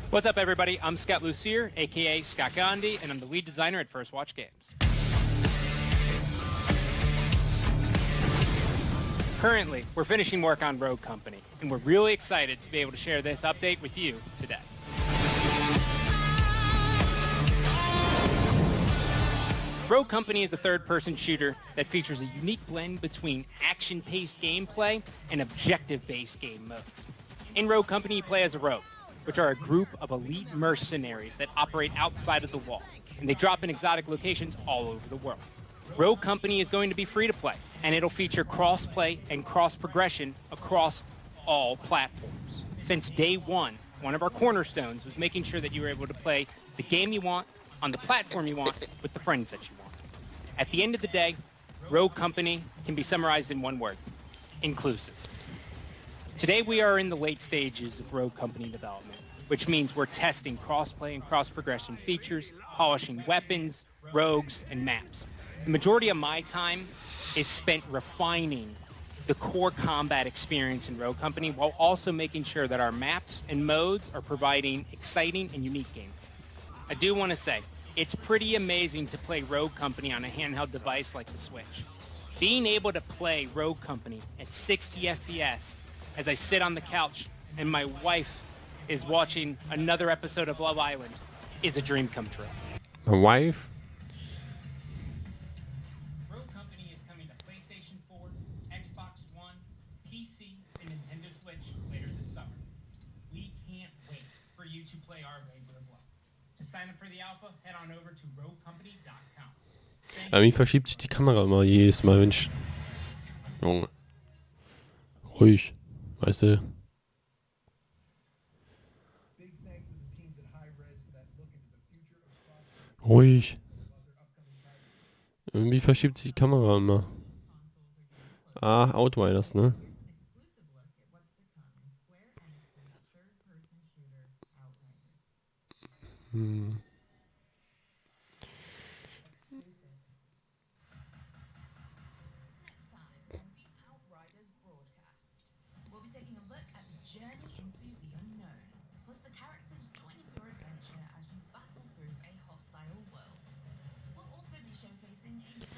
What's up, everybody? I'm Scott Lucier, aka Scott Gandhi, and I'm the lead designer at First Watch Games. Currently, we're finishing work on Rogue Company, and we're really excited to be able to share this update with you today. Rogue Company is a third-person shooter that features a unique blend between action-paced gameplay and objective-based game modes. In Rogue Company, you play as a rogue, which are a group of elite mercenaries that operate outside of the wall, and they drop in exotic locations all over the world. Rogue Company is going to be free to play, and it'll feature cross-play and cross-progression across all platforms. Since day one of our cornerstones was making sure that you were able to play the game you want on the platform you want with the friends that you want. At the end of the day, Rogue Company can be summarized in one word: inclusive. Today we are in the late stages of Rogue Company development, which means we're testing cross-play and cross-progression features, polishing weapons, rogues, and maps. The majority of my time is spent refining the core combat experience in Rogue Company while also making sure that our maps and modes are providing exciting and unique gameplay. I do want to say, it's pretty amazing to play Rogue Company on a handheld device like the Switch. Being able to play Rogue Company at 60 FPS as I sit on the couch and my wife is watching another episode of Love Island is a dream come true. My wife? Rogue Company is coming to PlayStation 4, Xbox One, PC, and Nintendo Switch later this summer. We can't wait for you to play our labor of love. To sign up for the alpha, head on over to roguecompany.com. Wie verschiebt sich die Kamera immer jedes Mal, wenn ich... Junge. Ruhig. Weißt du? Ruhig. Irgendwie verschiebt sich die Kamera immer. Ah, Outriders, ne? Hm.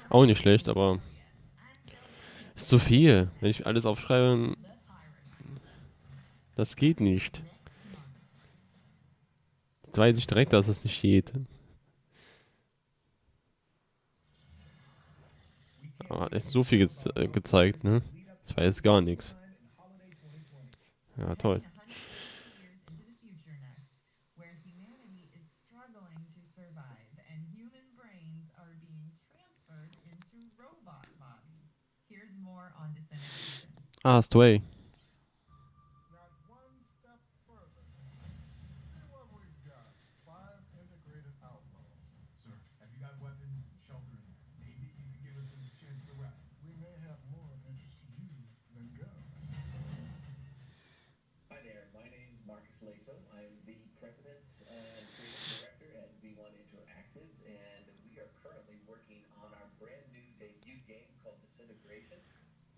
Auch nicht schlecht, aber ist zu viel. Wenn ich alles aufschreibe, das geht nicht. Jetzt weiß ich direkt, dass es nicht geht. Aber echt so viel gezeigt, ne? Das war jetzt gar nichts. Ja, toll. Ah, Stray.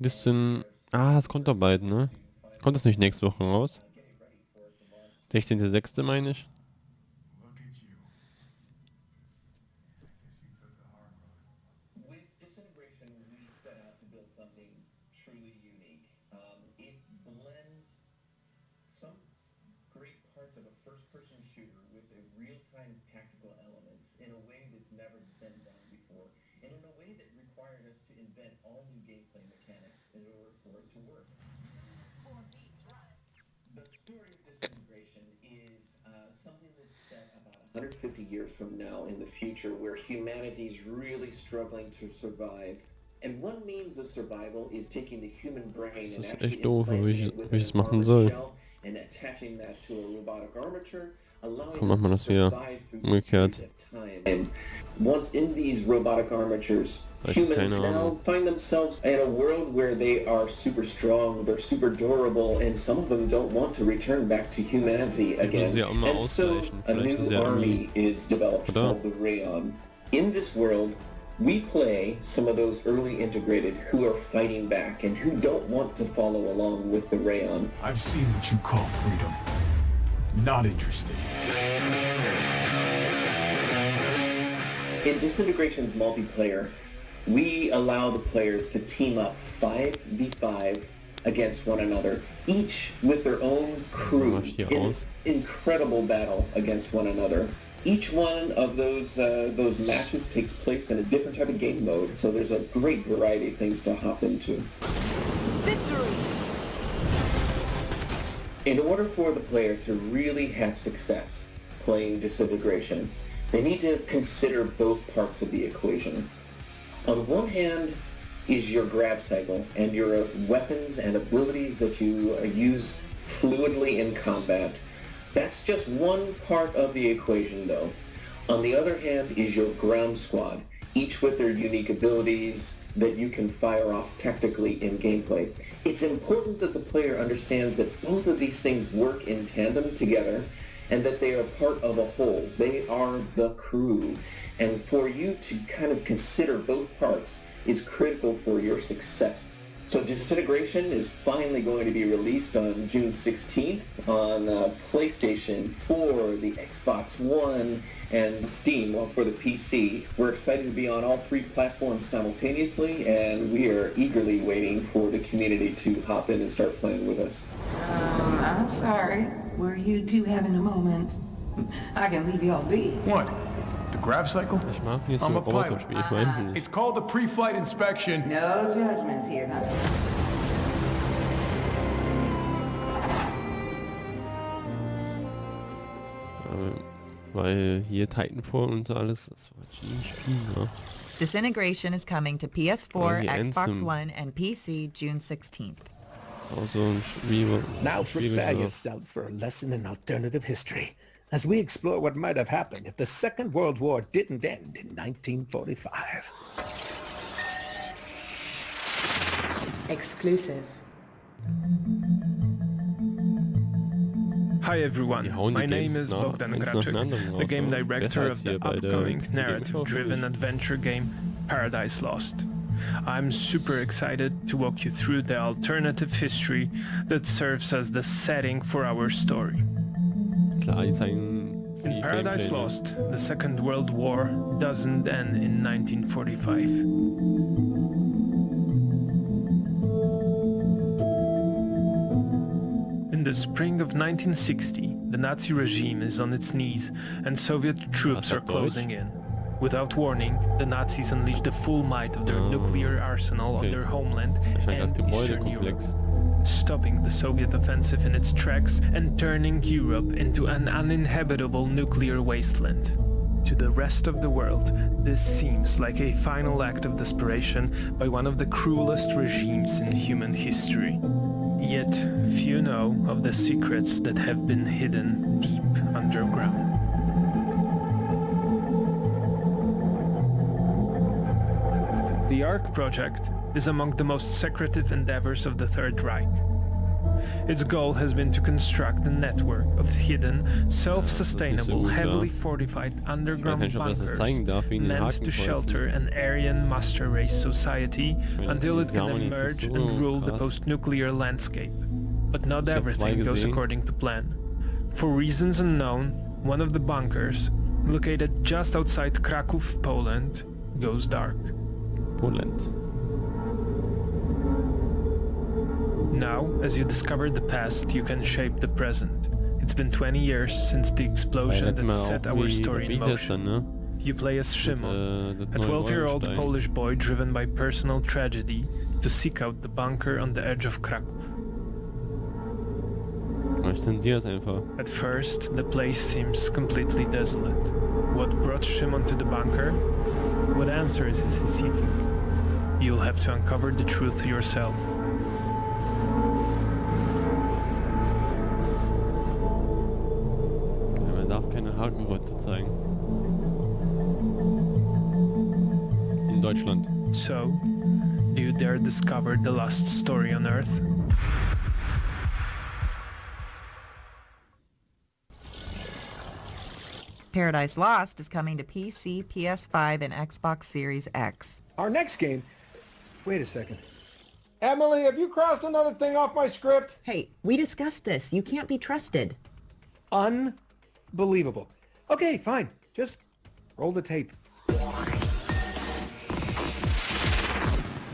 Das kommt doch bald, ne? Kommt das nicht nächste Woche raus? 16.06. meine ich. With Disintegration, we set out to build something truly unique. It blends some great parts of a first-person shooter with a real-time tactical elements in a way that's never been done before, and in a way that required us to invent all new gameplay mechanics in order for it to work. The story of Disintegration is something that's set about 150 years from now in the future, where humanity's really struggling to survive. And one means of survival is taking the human brain and actually implanting it with an armored shell and attaching that to a robotic armature, allowing them to survive through the period of time. And once in these robotic armatures, humans now find themselves in a world where they are super strong, they're super durable, and some of them don't want to return back to humanity again. And so a new army is developed called the Rayon. In this world, we play some of those early integrated who are fighting back and who don't want to follow along with the Rayon. I've seen what you call freedom. Not interested. In Disintegration's multiplayer, we allow the players to team up 5v5 against one another, each with their own crew in this incredible battle against one another. Each one of those matches takes place in a different type of game mode, so there's a great variety of things to hop into. Victory! In order for the player to really have success playing Disintegration, they need to consider both parts of the equation. On one hand is your grab cycle and your weapons and abilities that you use fluidly in combat. That's just one part of the equation, though. On the other hand is your ground squad, each with their unique abilities that you can fire off tactically in gameplay. It's important that the player understands that both of these things work in tandem together and that they are part of a whole. They are the crew. And for you to kind of consider both parts is critical for your success. So Disintegration is finally going to be released on June 16th on PlayStation 4, the Xbox One, and Steam for the PC. We're excited to be on all three platforms simultaneously, and we are eagerly waiting for the community to hop in and start playing with us. I'm sorry. Were you two having a moment? I can leave y'all be. What? The grav cycle? I'm a pilot. It's called a pre-flight inspection. No judgments here, huh? Weil hier Titanfall und so alles, das war ein Spiel, ne? Disintegration is coming to PS4, Xbox One, and PC June 16th. Also ein Spiel. Now prepare yourselves for a lesson in alternative history, as we explore what might have happened if the Second World War didn't end in 1945. Exclusive. Hi everyone, my name is Bogdan Graczyk, the game director of the upcoming narrative-driven adventure game Paradise Lost. I'm super excited to walk you through the alternative history that serves as the setting for our story. In Paradise Lost, the Second World War doesn't end in 1945. In the spring of 1960, the Nazi regime is on its knees and Soviet troops are closing in. Without warning, the Nazis unleash the full might of their nuclear arsenal on their homeland and Eastern Europe, stopping the Soviet offensive in its tracks and turning Europe into an uninhabitable nuclear wasteland. To the rest of the world, this seems like a final act of desperation by one of the cruelest regimes in human history. Yet, few know of the secrets that have been hidden deep underground. The ARC project is among the most secretive endeavors of the Third Reich. Its goal has been to construct a network of hidden, self-sustainable, heavily fortified underground bunkers meant to shelter an Aryan master race society until it can emerge and rule the post-nuclear landscape. But not everything goes according to plan. For reasons unknown, one of the bunkers, located just outside Kraków, Poland, goes dark. Poland. Now, as you discover the past, you can shape the present. It's been 20 years since the explosion that set our story in motion. You play as Szymon, a 12-year-old Polish boy driven by personal tragedy to seek out the bunker on the edge of Kraków. At first, the place seems completely desolate. What brought Szymon to the bunker? What answers is he seeking? You'll have to uncover the truth yourself. Hakenkreuze zeigen. In Deutschland. So, do you dare discover the last story on Earth? Paradise Lost is coming to PC, PS5, and Xbox Series X. Our next game... Wait a second. Emily, have you crossed another thing off my script? Hey, we discussed this. You can't be trusted. Unbelievable. Okay, fine. Just roll the tape.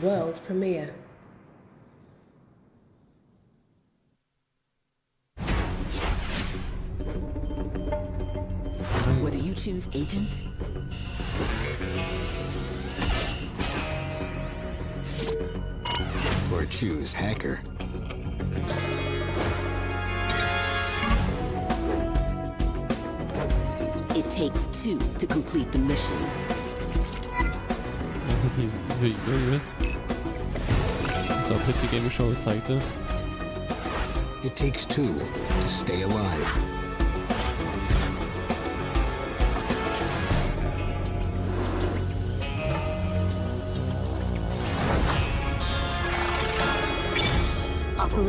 World premiere. Whether you choose agent or choose hacker, it takes two to complete the mission. Das ist diese Übrigens. Das auch jetzt die Game Show zeigte. It takes two to stay alive.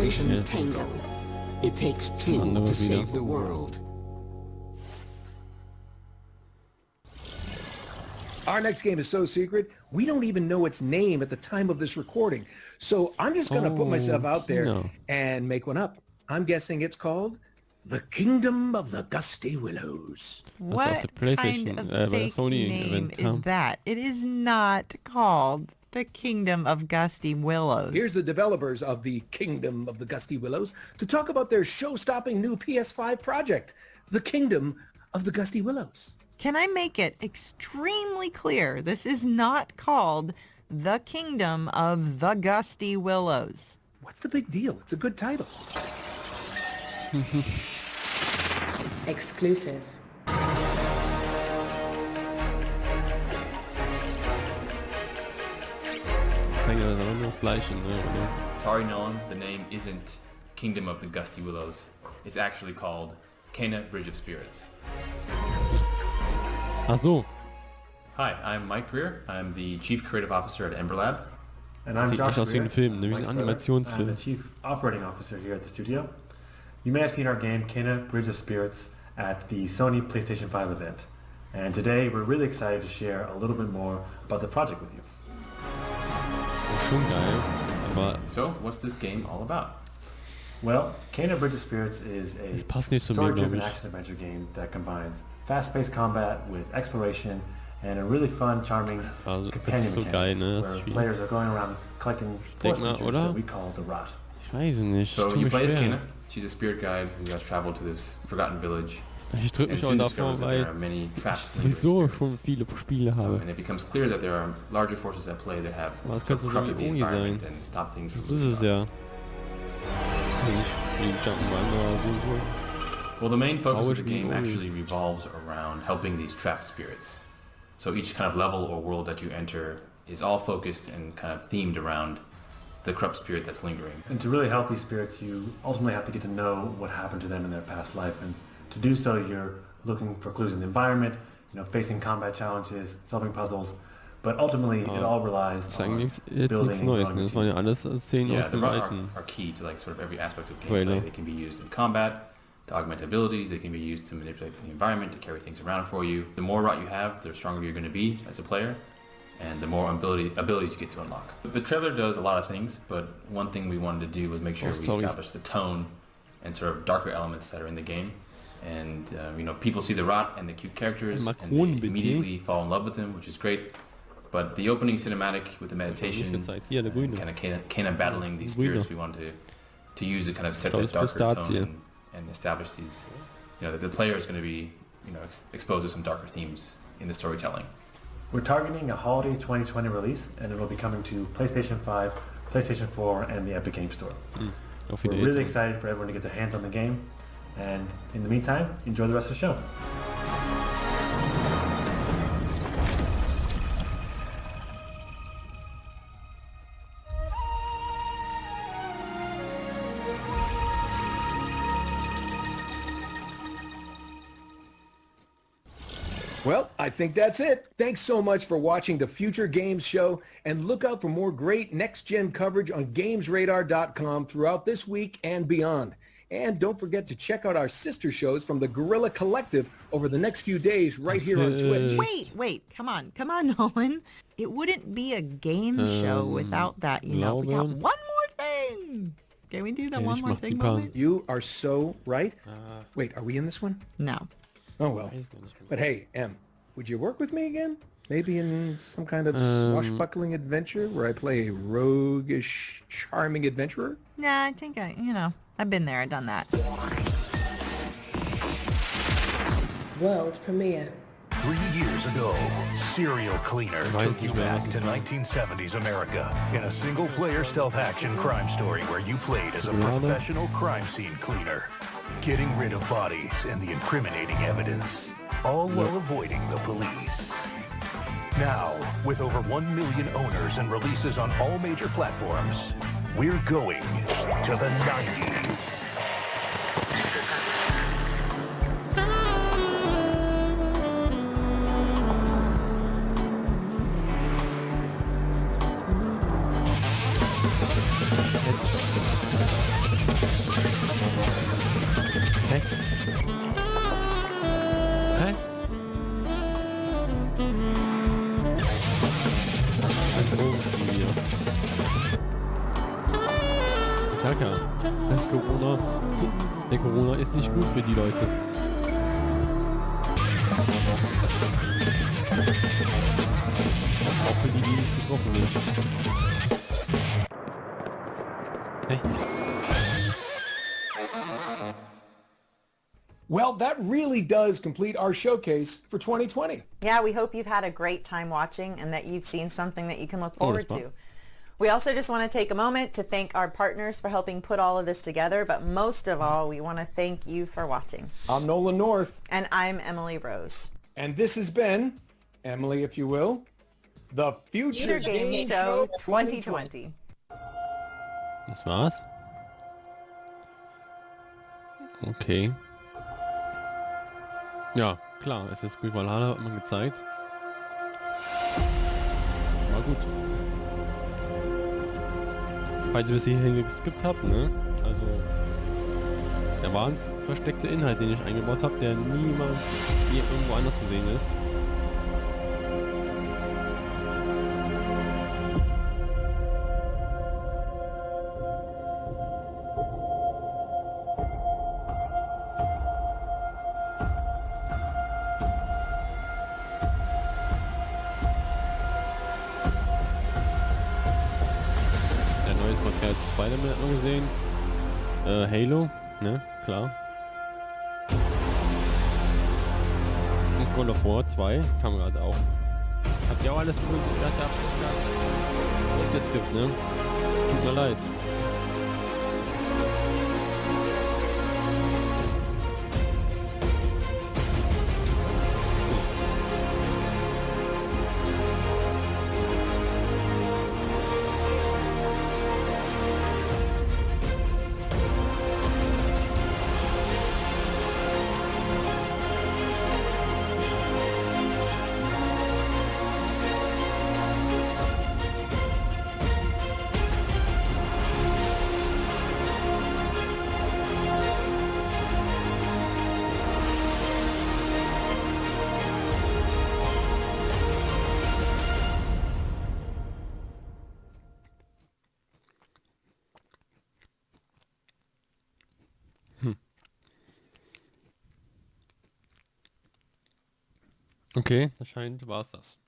Operation Tango. It takes two to save the world. Our next game is so secret, we don't even know its name at the time of this recording. So I'm just going to put myself out there and make one up. I'm guessing it's called The Kingdom of the Gusty Willows. What kind of fake name is that? It is not called The Kingdom of Gusty Willows. Here's the developers of The Kingdom of the Gusty Willows to talk about their show-stopping new PS5 project, The Kingdom of the Gusty Willows. Can I make it extremely clear? This is not called The Kingdom of the Gusty Willows. What's the big deal? It's a good title. Exclusive. Sorry, Nolan, the name isn't Kingdom of the Gusty Willows. It's actually called Cana Bridge of Spirits. Ach so. Hi, I'm Mike Greer. I'm the Chief Creative Officer at Ember Lab. And I'm Josh Greer, I'm the Chief Operating Officer here at the studio. You may have seen our game Cana Bridge of Spirits at the Sony PlayStation 5 event. And today we're really excited to share a little bit more about the project with you. So, what's this game all about? Well, Cana Bridge of Spirits is a story-driven action-adventure game that combines fast-paced combat with exploration and a really fun, charming companion mechanic where players are going around collecting force features that we call the Rot. So you play as Cana. She's a spirit guide who has traveled to this forgotten village. Ich drücke mich auch davor, weil ich sowieso schon viele Spiele habe. And it becomes clear that there are larger forces at play that have corrupted the environment and stop things from Das ist es ja. Well, the main focus of the game actually revolves around helping these trapped spirits. So each kind of level or world that you enter is all focused and kind of themed around the corrupt spirit that's lingering. And to really help these spirits, you ultimately have to get to know what happened to them in their past life. And to do so, you're looking for clues in the environment, facing combat challenges, solving puzzles. But ultimately, it all relies on building and growing a team. The Rot are key to sort of every aspect of gameplay. They can be used in combat to augment abilities. They can be used to manipulate the environment, to carry things around for you. The more Rot you have, the stronger you're going to be as a player, and the more abilities you get to unlock. The trailer does a lot of things, but one thing we wanted to do was make sure we established the tone and sort of darker elements that are in the game. And people see the Rot and the cute characters, and they immediately fall in love with them, which is great. But the opening cinematic with the meditation, kind of Cana battling these spirits, we wanted to use it kind of set that darker tone and establish these, the player is going to be, exposed to some darker themes in the storytelling. We're targeting a holiday 2020 release, and it will be coming to PlayStation 5, PlayStation 4, and the Epic Game Store. We're really excited for everyone to get their hands on the game, and in the meantime, enjoy the rest of the show. Well, I think that's it. Thanks so much for watching the Future Games Show, and look out for more great next-gen coverage on GamesRadar.com throughout this week and beyond. And don't forget to check out our sister shows from the Guerrilla Collective over the next few days right here on Twitch. Wait, come on, Nolan. It wouldn't be a game show without that, We got one more thing. Can we do the one more thing moment? You are so right. Wait, are we in this one? No. Oh, well. But hey, Em, would you work with me again? Maybe in some kind of swashbuckling adventure where I play a roguish, charming adventurer? Nah, I think I've been there, I've done that. World premiere. 3 years ago, Serial Cleaner took you back to 1970s America in a single-player stealth action crime story where you played as a professional crime scene cleaner, getting rid of bodies and the incriminating evidence, all while avoiding the police. Now, with over 1 million owners and releases on all major platforms, we're going to the 90s. Corona ist nicht gut für die Leute. Auch für die, die nicht betroffen sind. Hey. Well, that really does complete our showcase for 2020. Yeah, we hope you've had a great time watching and that you've seen something that you can look forward to. We also just want to take a moment to thank our partners for helping put all of this together, but most of all, we want to thank you for watching. I'm Nolan North. And I'm Emily Rose. And this has been, Emily, if you will, the Future Game Show 2020. Das war's? Okay. Ja, klar, es ist Valhalla, hat man gezeigt. War gut. Falls ihr bis hierhin geskippt habt, ne? Also, da war ein versteckter Inhalt, den ich eingebaut habe, der niemals hier irgendwo anders zu sehen ist. Spider-Man hat man gesehen. Halo, ne, klar. Und God of War 2 kam gerade auch. Habt ihr auch alles geskippt, ne? Tut mir leid. Okay, anscheinend war es das.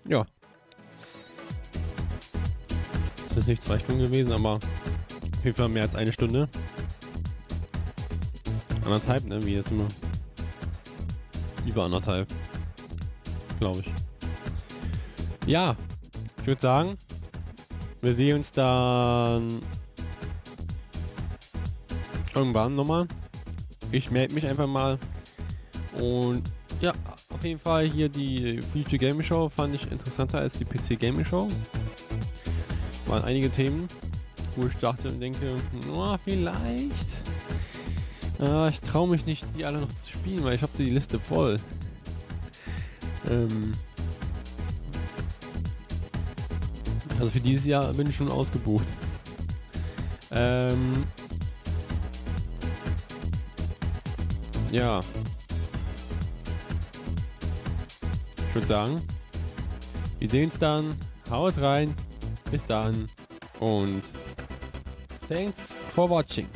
Ja. Das ist nicht 2 Stunden gewesen, aber auf jeden Fall mehr als 1 Stunde. 1,5, ne? Wie jetzt immer. Über 1,5. Glaube ich. Ja. Ich würde sagen, wir sehen uns dann irgendwann nochmal. Ich melde mich einfach mal. Und ja, auf jeden Fall hier die Future Gaming Show fand ich interessanter als die PC Gaming Show. Waren einige Themen, wo ich dachte und denke, oh, vielleicht. Ich traue mich nicht, die alle noch zu spielen, weil ich habe die Liste voll. Also für dieses Jahr bin ich schon ausgebucht. Ja. Ich würde sagen, wir sehen uns dann. Haut rein. Bis dann. Und thanks for watching.